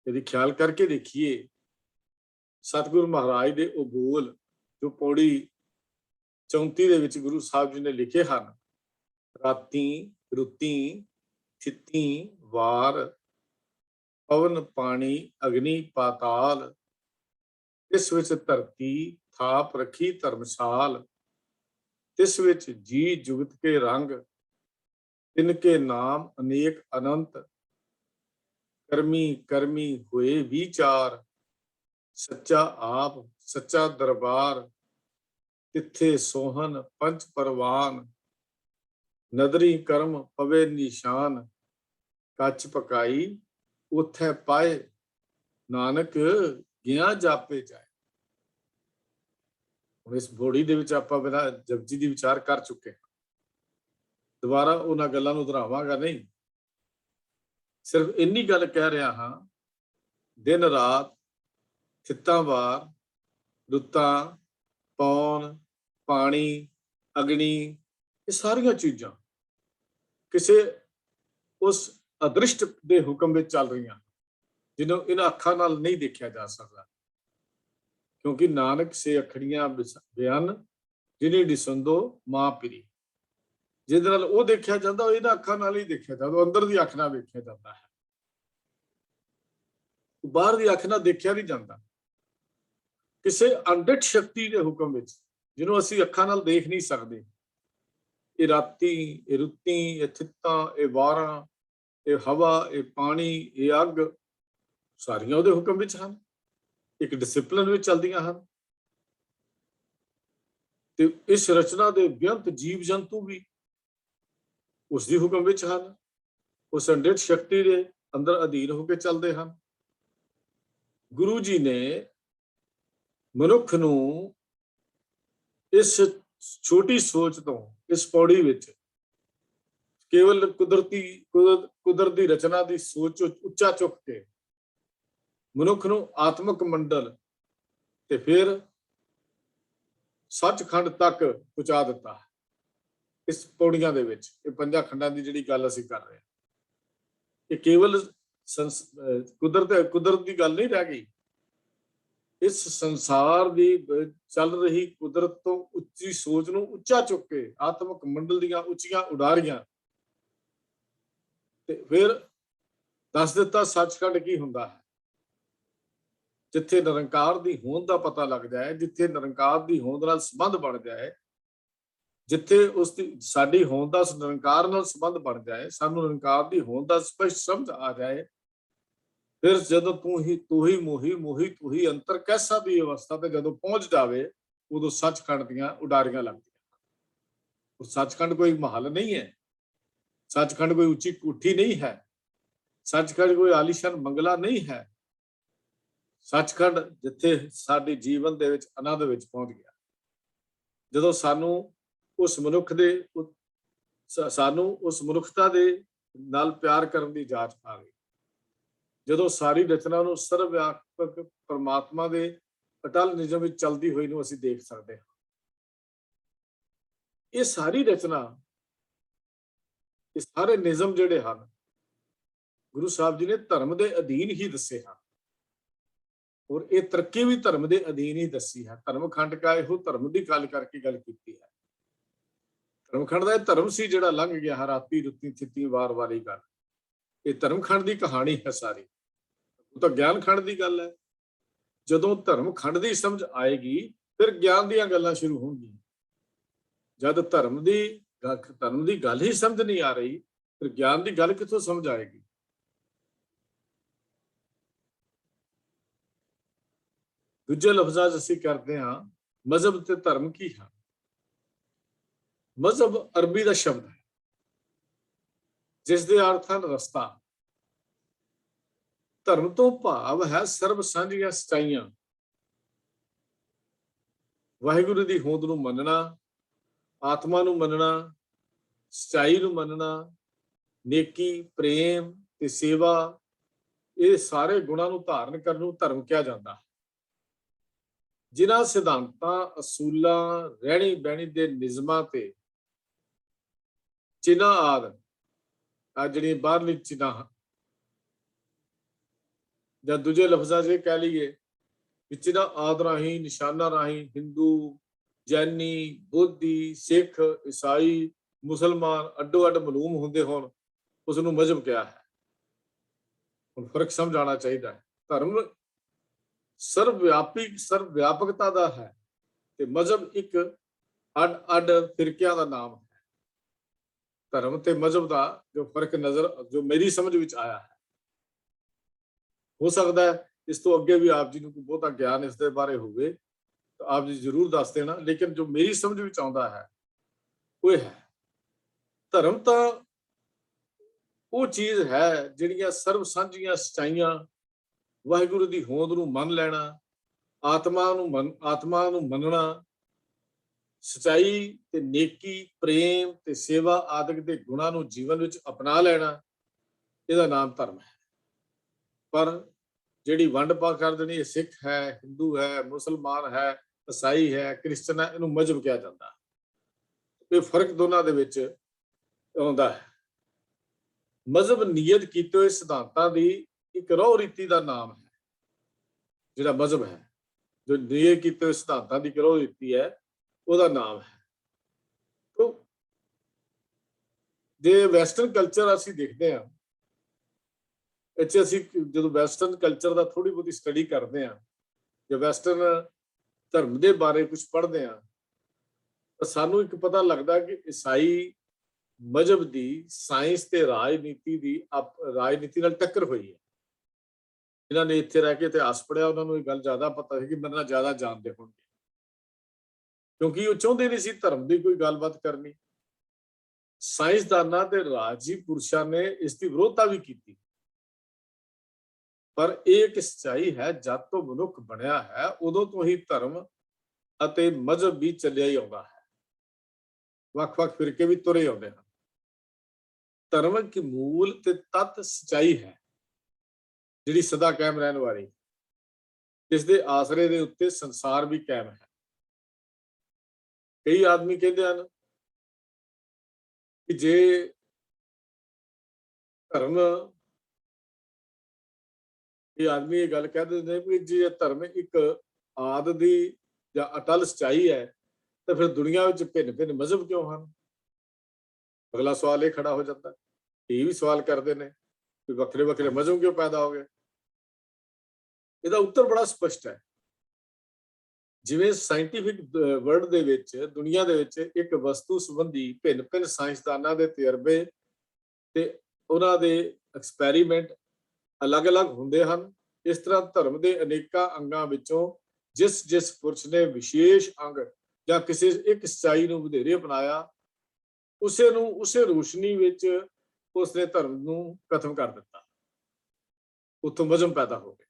यदि ख्याल करके देखिए सतगुरु महाराज दे ਉਹ ਬੋਲ ਜੋ ਪੌੜੀ 34 ਦੇ ਵਿੱਚ ਗੁਰੂ ਸਾਹਿਬ ਜੀ ਨੇ ਲਿਖੇ ਹਨ, ਰਾਤੀ ਰੁੱਤੀ ਥਿੱਤੀ ਵਾਰ ਪਵਨ ਪਾਣੀ ਅਗਨੀ ਪਾਤਾਲ, ਇਸ ਵਿੱਚ ਧਰਤੀ ਥਾਪ ਰੱਖੀ ਧਰਮਸਾਲ, ਤਿਸ ਵਿੱਚ ਜੀ ਜੁਗਤ ਕੇ ਰੰਗ, तिनके नाम अनेक अनंत, कर्मी कर्मी हुए विचार, सच्चा आप सच्चा दरबार, तिथे सोहन पंच परवान, नदरी कर्म पवे निशान, कच पकाई उथे पाए, नानक ਗਿਆ ਜਾਪੇ ਜਾਏ। ਹੁਣ ਇਸ ਬੋੜੀ ਦੇ ਵਿੱਚ ਆਪਾਂ ਬਿਨਾਂ ਜਪਜੀ ਦੀ ਵਿਚਾਰ ਕਰ ਚੁੱਕੇ ਹਾਂ, ਦੁਬਾਰਾ ਉਹਨਾਂ ਗੱਲਾਂ ਨੂੰ ਦੁਹਰਾਵਾਂਗਾ ਨਹੀਂ। ਸਿਰਫ ਇੰਨੀ ਗੱਲ ਕਹਿ ਰਿਹਾ ਹਾਂ, ਦਿਨ ਰਾਤ ਥਿੱਤਾਂ ਵਾਰ ਰੁੱਤਾਂ ਪੌਣ ਪਾਣੀ ਅਗਨੀ, ਇਹ ਸਾਰੀਆਂ ਚੀਜ਼ਾਂ ਕਿਸੇ ਉਸ ਅਦ੍ਰਿਸ਼ਟ ਦੇ ਹੁਕਮ ਵਿੱਚ ਚੱਲ ਰਹੀਆਂ, ਜਿਹਨੂੰ ਇਹਨਾਂ ਅੱਖਾਂ ਨਾਲ ਨਹੀਂ ਦੇਖਿਆ ਜਾ ਸਕਦਾ। ਕਿਉਂਕਿ ਨਾਨਕ ਸੇ ਅਖੜੀਆਂ ਬਿਆਨ ਜਿਨੀ ਦਿਸੰਦੋ ਮਾਂ ਪਿਰੀ, ਜਿਹਦੇ ਨਾਲ ਉਹ ਦੇਖਿਆ ਜਾਂਦਾ, ਉਹ ਇਹਨਾਂ ਅੱਖਾਂ ਨਾਲ ਹੀ ਦੇਖਿਆ ਜਾਂਦਾ, ਉਹ ਅੰਦਰ ਦੀ ਅੱਖ ਨਾਲ ਵੇਖਿਆ ਜਾਂਦਾ ਹੈ, ਬਾਹਰ ਦੀ ਅੱਖ ਨਾਲ ਦੇਖਿਆ ਨਹੀਂ ਜਾਂਦਾ। ਕਿਸੇ ਅਣਡਿੱਠ ਸ਼ਕਤੀ ਦੇ ਹੁਕਮ ਵਿੱਚ, ਜਿਹਨੂੰ ਅਸੀਂ ਅੱਖਾਂ ਨਾਲ ਦੇਖ ਨਹੀਂ ਸਕਦੇ, ਇਹ ਰਾਤੀ, ਇਹ ਰੁੱਤੀ, ਇਹ ਥਿੱਤਾਂ, ਇਹ ਵਾਰਾਂ, ਇਹ ਹਵਾ, ਇਹ ਪਾਣੀ, ਇਹ ਅੱਗ, ਸਾਰੀਆਂ ਉਹਦੇ ਹੁਕਮ ਵਿੱਚ ਹਨ, ਇੱਕ ਡਿਸਿਪਲਿਨ ਵਿੱਚ ਚੱਲਦੀਆਂ ਹਨ। ਤੇ ਇਸ ਰਚਨਾ ਦੇ ਬੇਅੰਤ ਜੀਵ ਜੰਤੂ ਵੀ ਉਸ ਦੀ ਹੁਕਮ ਵਿੱਚ ਹਨ, ਉਸ ਅਣਡਿੱਠ ਸ਼ਕਤੀ ਦੇ ਅੰਦਰ ਅਧੀਨ ਹੋ ਕੇ ਚੱਲਦੇ ਹਨ। ਗੁਰੂ ਜੀ ਨੇ ਮਨੁੱਖ ਨੂੰ ਇਸ ਛੋਟੀ ਸੋਚ ਤੋਂ, ਇਸ ਪੌੜੀ ਵਿੱਚ ਕੇਵਲ ਕੁਦਰਤ ਦੀ ਰਚਨਾ ਦੀ ਸੋਚ ਉੱਚਾ ਚੁੱਕ ਕੇ ਮਨੁੱਖ ਨੂੰ ਆਤਮਿਕ ਮੰਡਲ ਤੇ ਫਿਰ ਸੱਚਖੰਡ ਤੱਕ ਪਹੁੰਚਾ ਦਿੱਤਾ ਹੈ। ਇਸ ਪੌੜੀਆਂ ਦੇ ਵਿੱਚ ਇਹ 5 ਖੰਡਾਂ ਦੀ ਜਿਹੜੀ ਗੱਲ ਅਸੀਂ ਕਰ ਰਹੇ ਹਾਂ, ਇਹ ਕੇਵਲ ਕੁਦਰਤ ਦੀ ਗੱਲ ਨਹੀਂ ਰਹਿ ਗਈ। ਇਸ ਸੰਸਾਰ ਦੀ ਚੱਲ ਰਹੀ ਕੁਦਰਤ ਤੋਂ ਉੱਚੀ ਸੋਚ ਨੂੰ ਉੱਚਾ ਚੁੱਕ ਕੇ ਆਤਮਿਕ ਮੰਡਲ ਦੀਆਂ ਉੱਚੀਆਂ ਉਡਾਰੀਆਂ ਤੇ ਫਿਰ ਦੱਸ ਦਿੱਤਾ ਸੱਚਖੰਡ ਕੀ ਹੁੰਦਾ ਹੈ, ਜਿੱਥੇ ਨਿਰੰਕਾਰ ਦੀ ਹੋਂਦ ਦਾ ਪਤਾ ਲੱਗ ਜਾਏ, ਜਿੱਥੇ ਨਿਰੰਕਾਰ ਦੀ ਹੋਂਦ ਨਾਲ ਸੰਬੰਧ ਬਣ ਜਾਏ, ਜਿੱਥੇ ਉਸ ਦੀ ਸਾਡੀ ਹੋਂਦ ਦਾ ਨਿਰੰਕਾਰ ਨਾਲ ਸੰਬੰਧ ਬਣ ਜਾਏ, ਸਾਨੂੰ ਨਿਰੰਕਾਰ ਦੀ ਹੋਂਦ ਦਾ ਸਪਸ਼ਟ ਸਮਝ ਆ ਜਾਏ, ਫਿਰ ਜਦੋਂ ਤੂੰ ਹੀ ਮੋਹੀ ਤੂੰ ਹੀ ਅੰਤਰ ਕੈਸਾ ਦੀ ਅਵਸਥਾ ਤੇ ਜਦੋਂ ਪਹੁੰਚ ਜਾਵੇ, ਉਦੋਂ ਸੱਚਖੰਡ ਦੀਆਂ ਉਡਾਰੀਆਂ ਲੱਗਦੀਆਂ। ਉਹ ਸੱਚਖੰਡ ਕੋਈ ਮਹਲ ਨਹੀਂ ਹੈ, ਸੱਚਖੰਡ ਕੋਈ ਉੱਚੀ ਕੋਠੀ ਨਹੀਂ ਹੈ, ਸੱਚਖੰਡ ਕੋਈ ਆਲੀਸ਼ਾਨ ਬੰਗਲਾ ਨਹੀਂ ਹੈ। ਸੱਚਖੰਡ ਜਿੱਥੇ ਸਾਡੇ ਜੀਵਨ ਦੇ ਵਿੱਚ ਆਨੰਦ ਵਿੱਚ ਪਹੁੰਚ ਗਿਆ, ਜਦੋਂ ਸਾਨੂੰ ਉਸ ਮਨੁੱਖਤਾ ਦੇ ਨਾਲ ਪਿਆਰ ਕਰਨ ਦੀ ਜਾਚ ਆ ਗਈ, ਜਦੋਂ ਸਾਰੀ ਰਚਨਾ ਨੂੰ ਸਰਵਵਿਆਪਕ ਪਰਮਾਤਮਾ ਦੇ ਅਟਲ ਨਿਯਮ ਵਿੱਚ ਚਲਦੀ ਹੋਈ ਨੂੰ ਅਸੀਂ ਦੇਖ ਸਕਦੇ ਹਾਂ। ਇਹ ਸਾਰੀ ਰਚਨਾ, ਇਹ ਸਾਰੇ ਨਿਯਮ ਜਿਹੜੇ ਹਨ, ਗੁਰੂ ਸਾਹਿਬ ਜੀ ਨੇ ਧਰਮ ਦੇ ਅਧੀਨ ਹੀ ਦੱਸੇ ਹਨ, ਔਰ ਇਹ ਤਰੱਕੀ ਵੀ ਧਰਮ ਦੇ ਅਧੀਨ ਹੀ ਦੱਸੀ ਹੈ। ਧਰਮ ਖੰਡ ਕਾ ਇਹੋ ਧਰਮ ਦੀ ਗੱਲ ਕਰਕੇ ਗੱਲ ਕੀਤੀ ਹੈ। ਧਰਮ ਖੰਡ ਦਾ ਇਹ ਧਰਮ ਸੀ ਜਿਹੜਾ ਲੰਘ ਗਿਆ ਹੈ, ਰਾਤੀ ਰੁੱਤੀ ਥਿੱਤੀ ਵਾਰ ਵਾਲੀ ਗੱਲ, ਇਹ ਧਰਮ ਖੰਡ ਦੀ ਕਹਾਣੀ ਹੈ ਸਾਰੀ। ਉਹ ਤਾਂ ਗਿਆਨ ਖੰਡ ਦੀ ਗੱਲ ਹੈ। ਜਦੋਂ ਧਰਮ ਖੰਡ ਦੀ ਸਮਝ ਆਏਗੀ, ਫਿਰ ਗਿਆਨ ਦੀਆਂ ਗੱਲਾਂ ਸ਼ੁਰੂ ਹੋਣਗੀਆਂ। ਜਦ ਧਰਮ ਦੀ ਗੱਲ ਹੀ ਸਮਝ ਨਹੀਂ ਆ ਰਹੀ, ਫਿਰ ਗਿਆਨ ਦੀ ਗੱਲ ਕਿੱਥੋਂ ਸਮਝ ਆਏਗੀ। ਦੂਜੇ ਲਫ਼ਜ਼ਾਂ 'ਚ ਅਸੀਂ ਕਰਦੇ ਹਾਂ, ਮਜ਼ਹਬ ਤੇ ਧਰਮ ਕੀ ਹਨ। ਮਜ਼ਹਬ ਅਰਬੀ ਦਾ ਸ਼ਬਦ ਹੈ ਜਿਸ ਦੇ ਅਰਥ ਹਨ ਰਸਤਾ। ਧਰਮ ਤੋਂ ਭਾਵ ਹੈ ਸਰਬ ਸਾਂਝੀਆਂ ਸਚਾਈਆਂ, ਵਾਹਿਗੁਰੂ ਦੀ ਹੋਂਦ ਨੂੰ ਮੰਨਣਾ, ਆਤਮਾ ਨੂੰ ਮੰਨਣਾ, ਸਚਾਈ ਨੂੰ ਮੰਨਣਾ, ਨੇਕੀ, ਪ੍ਰੇਮ ਤੇ ਸੇਵਾ, ਇਹ ਸਾਰੇ ਗੁਣਾਂ ਨੂੰ ਧਾਰਨ ਕਰਨ ਨੂੰ ਧਰਮ ਕਿਹਾ ਜਾਂਦਾ ਹੈ। ਜਿਨ੍ਹਾਂ ਸਿਧਾਂਤਾਂ, ਅਸੂਲਾਂ, ਰਹਿਣੀ ਬਹਿਣੀ ਦੇ ਨਿਯਮਾਂ ਤੇ ਚਿੰਨ੍ਹਾਂ ਆਦਿ, ਆ ਜਿਹੜੀਆਂ ਬਾਹਰਲੀ ਚਿੰਨ੍ਹਾਂ ਜਾਂ ਦੂਜੇ ਲਫ਼ਜ਼ਾਂ 'ਚ ਇਹ ਕਹਿ ਲਈਏ ਵੀ ਚਿੰਨ੍ਹਾਂ ਆਦਿ ਰਾਹੀਂ, ਨਿਸ਼ਾਨਾਂ ਰਾਹੀਂ ਹਿੰਦੂ, ਜੈਨੀ, ਬੋਧੀ, ਸਿੱਖ, ਈਸਾਈ, ਮੁਸਲਮਾਨ ਅੱਡੋ ਅੱਡ ਮਾਲੂਮ ਹੁੰਦੇ ਹੋਣ, ਉਸ ਨੂੰ ਮਜ਼ਹਬ ਕਿਹਾ ਹੈ। ਹੁਣ ਫਰਕ ਸਮਝਾਉਣਾ ਚਾਹੀਦਾ ਹੈ। ਧਰਮ ਸਰਵ ਵਿਆਪਕਤਾ ਦਾ ਹੈ ਤੇ ਮਜ਼ਹਬ ਇੱਕ ਅੱਡ ਅੱਡ ਫਿਰਕਿਆਂ ਦਾ ਨਾਮ ਹੈ। ਧਰਮ ਤੇ ਮਜ਼ਹਬ ਦਾ ਜੋ ਫਰਕ ਜੋ ਮੇਰੀ ਸਮਝ ਵਿੱਚ ਆਇਆ ਹੈ, ਹੋ ਸਕਦਾ ਹੈ ਇਸ ਤੋਂ ਅੱਗੇ ਵੀ ਆਪ ਜੀ ਨੂੰ ਕੋਈ ਬਹੁਤਾ ਗਿਆਨ ਇਸ ਦੇ ਬਾਰੇ ਹੋਵੇ ਤਾਂ ਆਪ ਜੀ ਜ਼ਰੂਰ ਦੱਸ ਦੇਣਾ, ਲੇਕਿਨ ਜੋ ਮੇਰੀ ਸਮਝ ਵਿੱਚ ਆਉਂਦਾ ਹੈ ਉਹ ਇਹ ਹੈ, ਧਰਮ ਤਾਂ ਉਹ ਚੀਜ਼ ਹੈ ਜਿਹੜੀਆਂ ਸਰਬ ਸਾਂਝੀਆਂ ਸਚਾਈਆਂ, ਵਾਹਿਗੁਰੂ ਦੀ ਹੋਂਦ ਨੂੰ ਮੰਨ ਲੈਣਾ, ਆਤਮਾ ਨੂੰ ਮੰਨਣਾ, ਸਚਾਈ ਤੇ ਨੇਕੀ, ਪ੍ਰੇਮ ਤੇ ਸੇਵਾ ਆਦਿਕ ਦੇ ਗੁਣਾਂ ਨੂੰ ਜੀਵਨ ਵਿੱਚ ਅਪਣਾ ਲੈਣਾ, ਇਹਦਾ ਨਾਮ ਧਰਮ ਹੈ। ਪਰ ਜਿਹੜੀ ਵੰਡ ਪਾ ਕਰ ਦੇਣੀ, ਇਹ ਸਿੱਖ ਹੈ, ਹਿੰਦੂ ਹੈ, ਮੁਸਲਮਾਨ ਹੈ, ਈਸਾਈ ਹੈ, ਕ੍ਰਿਸਚਨ ਹੈ, ਇਹਨੂੰ ਮਜ਼ਹਬ ਕਿਹਾ ਜਾਂਦਾ। ਇਹ ਫਰਕ ਦੋਨਾਂ ਦੇ ਵਿੱਚ ਆਉਂਦਾ ਹੈ। ਮਜ਼ਹਬ ਨੀਯਤ ਕੀਤੇ ਹੋਏ ਸਿਧਾਂਤਾਂ ਦੀ ਇੱਕ ਰਹੁ ਰੀਤੀ ਦਾ ਨਾਮ ਹੈ। ਜਿਹੜਾ ਮਜ਼ਹਬ ਹੈ, ਜੋ ਨੀਯਤ ਕੀਤੇ ਹੋਏ ਸਿਧਾਂਤਾਂ ਦੀ ਰਹੁ ਰੀਤੀ ਹੈ, ਉਹਦਾ ਨਾਮ ਹੈ। ਜੇ ਵੈਸਟਰਨ ਕਲਚਰ ਅਸੀਂ ਦੇਖਦੇ ਹਾਂ, ਇੱਥੇ ਅਸੀਂ ਜਦੋਂ ਵੈਸਟਰਨ ਕਲਚਰ ਦਾ ਥੋੜੀ ਬਹੁਤੀ ਸਟੱਡੀ ਕਰਦੇ ਹਾਂ ਜਾਂ ਵੈਸਟਰਨ ਧਰਮ ਦੇ ਬਾਰੇ ਕੁਝ ਪੜ੍ਹਦੇ ਹਾਂ, ਤਾਂ ਸਾਨੂੰ ਇੱਕ ਪਤਾ ਲੱਗਦਾ ਕਿ ਈਸਾਈ ਮਜ਼ਹਬ ਦੀ ਸਾਇੰਸ ਤੇ ਰਾਜਨੀਤੀ ਨਾਲ ਟੱਕਰ ਹੋਈ ਹੈ। ਇਹਨਾਂ ਨੇ ਇੱਥੇ ਰਹਿ ਕੇ ਇਤਿਹਾਸ ਪੜ੍ਹਿਆ, ਉਹਨਾਂ ਨੂੰ ਇਹ ਗੱਲ ਜ਼ਿਆਦਾ ਪਤਾ ਹੈ ਕਿ ਮੇਰੇ ਨਾਲ ਜ਼ਿਆਦਾ ਜਾਣਦੇ ਹੋਣਗੇ, ਕਿਉਂਕਿ ਉਹ ਚਾਹੁੰਦੇ ਨਹੀਂ ਸੀ ਧਰਮ ਦੀ ਕੋਈ ਗੱਲਬਾਤ ਕਰਨੀ। ਸਾਇੰਸਦਾਨਾਂ ਤੇ ਰਾਜੀ ਪੁਰਸ਼ਾਂ ਨੇ ਇਸ ਦੀ ਵਿਰੋਧਤਾ ਵੀ ਕੀਤੀ, ਪਰ ਇਹ ਇੱਕ ਸੱਚਾਈ ਹੈ, ਜਦ ਤੋਂ ਮਨੁੱਖ ਬਣਿਆ ਹੈ ਉਦੋਂ ਤੋਂ ਹੀ ਧਰਮ ਅਤੇ ਮਜ਼ਹਬ ਵੀ ਚੱਲਿਆ ਹੀ ਆਉਂਦਾ ਹੈ। ਵੱਖ-ਵੱਖ ਫਿਰਕੇ ਵੀ ਤੁਰੇ ਆਉਂਦੇ ਹਨ। ਧਰਮ ਕੀ ਮੂਲ ਤੇ ਤੱਤ ਸੱਚਾਈ ਹੈ, ਜਿਹੜੀ ਸਦਾ ਕਾਇਮ ਰਹਿਣ ਵਾਲੀ, ਇਸ ਦੇ ਆਸਰੇ ਦੇ ਉੱਤੇ ਸੰਸਾਰ ਵੀ ਕਾਇਮ ਹੈ। ਕਈ ਆਦਮੀ ਕਹਿੰਦੇ ਹਨ ਕਿ ਜੇ ਧਰਮ, ਇਹ ਆਦਮੀ ਇਹ ਗੱਲ ਕਹਿ ਦਿੰਦੇ ਕਿ ਜੇ ਧਰਮ ਇੱਕ ਆਦਿ ਦੀ ਜਾਂ ਅਟਲ ਸੱਚਾਈ ਹੈ ਤਾਂ ਫਿਰ ਦੁਨੀਆ ਵਿੱਚ ਭਿੰਨ-ਭਿੰਨ ਮਜ਼ਹਬ ਕਿਉਂ ਹਨ? ਅਗਲਾ ਸਵਾਲ ਇਹ ਖੜਾ ਹੋ ਜਾਂਦਾ। ਇਹ ਵੀ ਸਵਾਲ ਕਰਦੇ ਨੇ ਕਿ ਵੱਖਰੇ ਵੱਖਰੇ ਮਜ਼ਹਬ ਕਿਉਂ ਪੈਦਾ ਹੋ ਗਏ? ਇਹਦਾ ਉੱਤਰ ਬੜਾ ਸਪਸ਼ਟ ਹੈ। ਜਿਵੇਂ ਸਾਇੰਟੀਫਿਕ ਵਰਲਡ ਦੇ ਵਿੱਚ, ਦੁਨੀਆ ਦੇ ਵਿੱਚ ਇੱਕ ਵਸਤੂ ਸੰਬੰਧੀ ਭਿੰਨ-ਭਿੰਨ ਸਾਇੰਸਦਾਨਾਂ ਦੇ ਤਜਰਬੇ ਤੇ ਉਹਨਾਂ ਦੇ ਐਕਸਪੈਰੀਮੈਂਟ ਅਲੱਗ-ਅਲੱਗ ਹੁੰਦੇ ਹਨ, ਇਸ ਤਰ੍ਹਾਂ ਧਰਮ ਦੇ ਅਨੇਕਾਂ ਅੰਗਾਂ ਵਿੱਚੋਂ ਜਿਸ ਪੁਰਸ਼ ਨੇ ਵਿਸ਼ੇਸ਼ ਅੰਗ ਜਾਂ ਕਿਸੇ ਇੱਕ ਸੱਚਾਈ ਨੂੰ ਵਧੇਰੇ ਅਪਣਾਇਆ, ਉਸੇ ਰੋਸ਼ਨੀ ਵਿੱਚ ਉਸਨੇ ਧਰਮ ਨੂੰ ਖਤਮ ਕਰ ਦਿੱਤਾ। ਉੱਥੋਂ ਮਜ਼ਹਬ ਪੈਦਾ ਹੋ ਗਿਆ।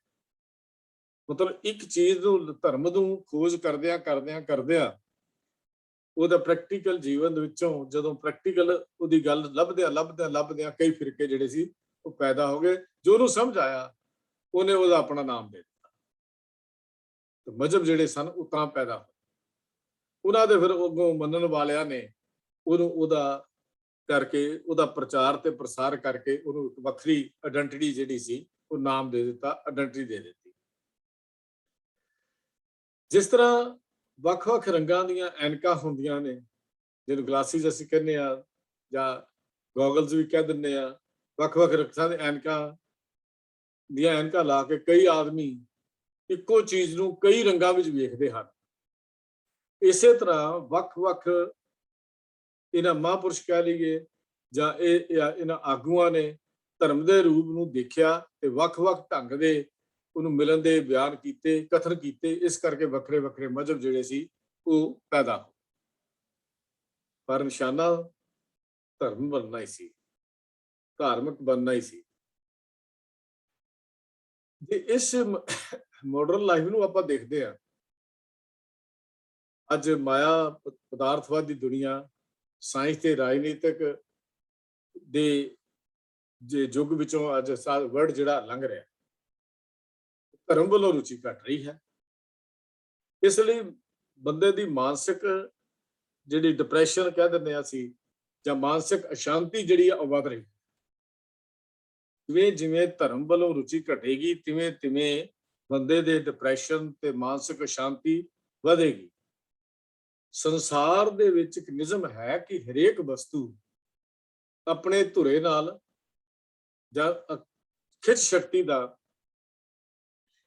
ਮਤਲਬ ਇੱਕ ਚੀਜ਼ ਨੂੰ, ਧਰਮ ਨੂੰ ਖੋਜ ਕਰਦਿਆਂ ਉਹਦਾ ਪ੍ਰੈਕਟੀਕਲ ਜੀਵਨ ਵਿੱਚੋਂ ਜਦੋਂ ਪ੍ਰੈਕਟੀਕਲ ਉਹਦੀ ਗੱਲ ਲੱਭਦਿਆਂ ਕਈ ਫਿਰਕੇ ਜਿਹੜੇ ਸੀ ਉਹ ਪੈਦਾ ਹੋ ਗਏ। ਜੋ ਉਹਨੂੰ ਸਮਝ ਆਇਆ ਉਹਨੇ ਉਹਦਾ ਆਪਣਾ ਨਾਮ ਦੇ ਦਿੱਤਾ। ਤੇ ਮਜ਼ਹਬ ਜਿਹੜੇ ਸਨ ਉਹ ਤਾਂ ਪੈਦਾ ਹੋਏ। ਉਹਨਾਂ ਦੇ ਫਿਰ ਅੱਗੋਂ ਮੰਨਣ ਵਾਲਿਆਂ ਨੇ ਉਹਦਾ ਪ੍ਰਚਾਰ ਤੇ ਪ੍ਰਸਾਰ ਕਰਕੇ ਉਹਨੂੰ ਇੱਕ ਵੱਖਰੀ ਆਇਡੈਂਟੀਟੀ ਜਿਹੜੀ ਸੀ ਉਹ ਨਾਮ ਦੇ ਦਿੱਤਾ, ਆਇਡੈਂਟੀਟੀ ਦੇ ਦਿੱਤੀ। ਜਿਸ ਤਰ੍ਹਾਂ ਵੱਖ-ਵੱਖ ਰੰਗਾਂ ਦੀਆਂ ਐਨਕਾਂ ਹੁੰਦੀਆਂ ਨੇ, ਜਿਹਨੂੰ ਗਲਾਸਿਸ ਅਸੀਂ ਕਹਿੰਦੇ ਆ ਜਾਂ ਗੋਗਲਸ ਵੀ ਕਹਿ ਦਿੰਦੇ ਆ, ਵੱਖ-ਵੱਖ ਰੰਗਾਂ ਦੇ ਐਨਕਾਂ ਲਾ ਕੇ ਕਈ ਆਦਮੀ ਇੱਕੋ ਚੀਜ਼ ਨੂੰ ਕਈ ਰੰਗਾਂ ਵਿੱਚ ਵੇਖਦੇ ਹਨ। ਇਸੇ ਤਰ੍ਹਾਂ ਵੱਖ-ਵੱਖ ਇਹਨਾਂ ਮਹਾਂਪੁਰਸ਼ ਕਹਿ ਲਈਏ ਜਾਂ ਇਹਨਾਂ ਆਗੂਆਂ ਨੇ ਧਰਮ ਦੇ ਰੂਪ ਨੂੰ ਦੇਖਿਆ ਤੇ ਵੱਖ-ਵੱਖ ਢੰਗ ਦੇ ਉਹਨੂੰ ਮਿਲਣ ਦੇ ਬਿਆਨ ਕੀਤੇ, ਕਥਨ ਕੀਤੇ। ਇਸ ਕਰਕੇ ਵੱਖਰੇ ਵੱਖਰੇ ਮਜ਼ਹਬ ਜਿਹੜੇ ਸੀ ਉਹ ਪੈਦਾ ਹੋਏ। ਪਰ ਨਿਸ਼ਾਨਾ ਧਰਮ ਬਣਨਾ ਹੀ ਸੀ, ਧਾਰਮਿਕ ਬਣਨਾ ਹੀ ਸੀ। ਜੇ ਇਸ ਮਾਡਰਨ ਲਾਈਫ ਨੂੰ ਆਪਾਂ ਦੇਖਦੇ ਹਾਂ, ਅੱਜ ਮਾਇਆ ਪਦਾਰਥਵਾਦ ਦੀ ਦੁਨੀਆ, ਸਾਇੰਸ ਤੇ ਰਾਜਨੀਤਿਕ ਦੇ ਜੇ ਯੁੱਗ ਵਿੱਚੋਂ ਅੱਜ ਵਰਡ ਜਿਹੜਾ ਲੰਘ ਰਿਹਾ, ਧਰਮ ਵੱਲੋਂ ਰੁਚੀ ਘਟ ਰਹੀ ਹੈ। ਇਸ ਲਈ ਬੰਦੇ ਦੀ ਮਾਨਸਿਕ ਜਿਹੜੀ ਡਿਪਰੈਸ਼ਨ ਕਹਿ ਦਿੰਦੇ ਹਾਂ ਅਸੀਂ, ਜਾਂ ਮਾਨਸਿਕ ਅਸ਼ਾਂਤੀ ਜਿਹੜੀ ਆ ਉਹ ਵੱਧ ਰਹੀ। ਜਿਵੇਂ ਜਿਵੇਂ ਧਰਮ ਵੱਲੋਂ ਰੁਚੀ ਘਟੇਗੀ, ਤਿਵੇਂ ਤਿਵੇਂ ਬੰਦੇ ਦੇ ਡਿਪਰੈਸ਼ਨ ਤੇ ਮਾਨਸਿਕ ਅਸ਼ਾਂਤੀ ਵਧੇਗੀ। ਸੰਸਾਰ ਦੇ ਵਿੱਚ ਇੱਕ ਨਿਯਮ ਹੈ ਕਿ ਹਰੇਕ ਵਸਤੂ ਆਪਣੇ ਧੁਰੇ ਨਾਲ ਜਾਂ ਖਿੱਚ ਸ਼ਕਤੀ ਦਾ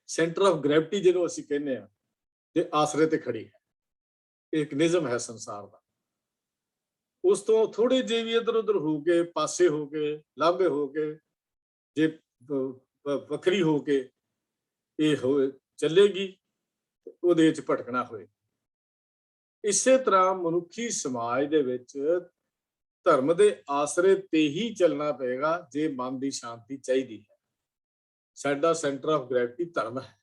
ਸੈਂਟਰ ਆਫ ਗ੍ਰੈਵਿਟੀ ਜਿਹਨੂੰ ਅਸੀਂ ਕਹਿੰਦੇ ਹਾਂ, ਦੇ ਆਸਰੇ ਤੇ ਖੜੀ ਹੈ। ਇਹ ਇੱਕ ਨਿਯਮ ਹੈ ਸੰਸਾਰ ਦਾ। ਉਸ ਤੋਂ ਥੋੜੇ ਜਿਹੇ ਵੀ ਇੱਧਰ ਉੱਧਰ ਹੋ ਕੇ, ਪਾਸੇ ਹੋ ਕੇ, ਲਾਂਭੇ ਹੋ ਕੇ, ਜੇ ਵੱਖਰੀ ਹੋ ਕੇ ਇਹ ਚੱਲੇਗੀ, ਉਹਦੇ ਵਿੱਚ ਭਟਕਣਾ ਹੋਏ। ਇਸੇ ਤਰ੍ਹਾਂ ਮਨੁੱਖੀ ਸਮਾਜ ਦੇ ਵਿੱਚ ਧਰਮ ਦੇ ਆਸਰੇ ਤੇ ਹੀ ਚੱਲਣਾ ਪਏਗਾ ਜੇ ਮਨ ਦੀ ਸ਼ਾਂਤੀ ਚਾਹੀਦੀ ਹੈ। ਸਾਡਾ ਸੈਂਟਰ ਆਫ ਗ੍ਰੈਵਿਟੀ ਧਰਮ ਹੈ,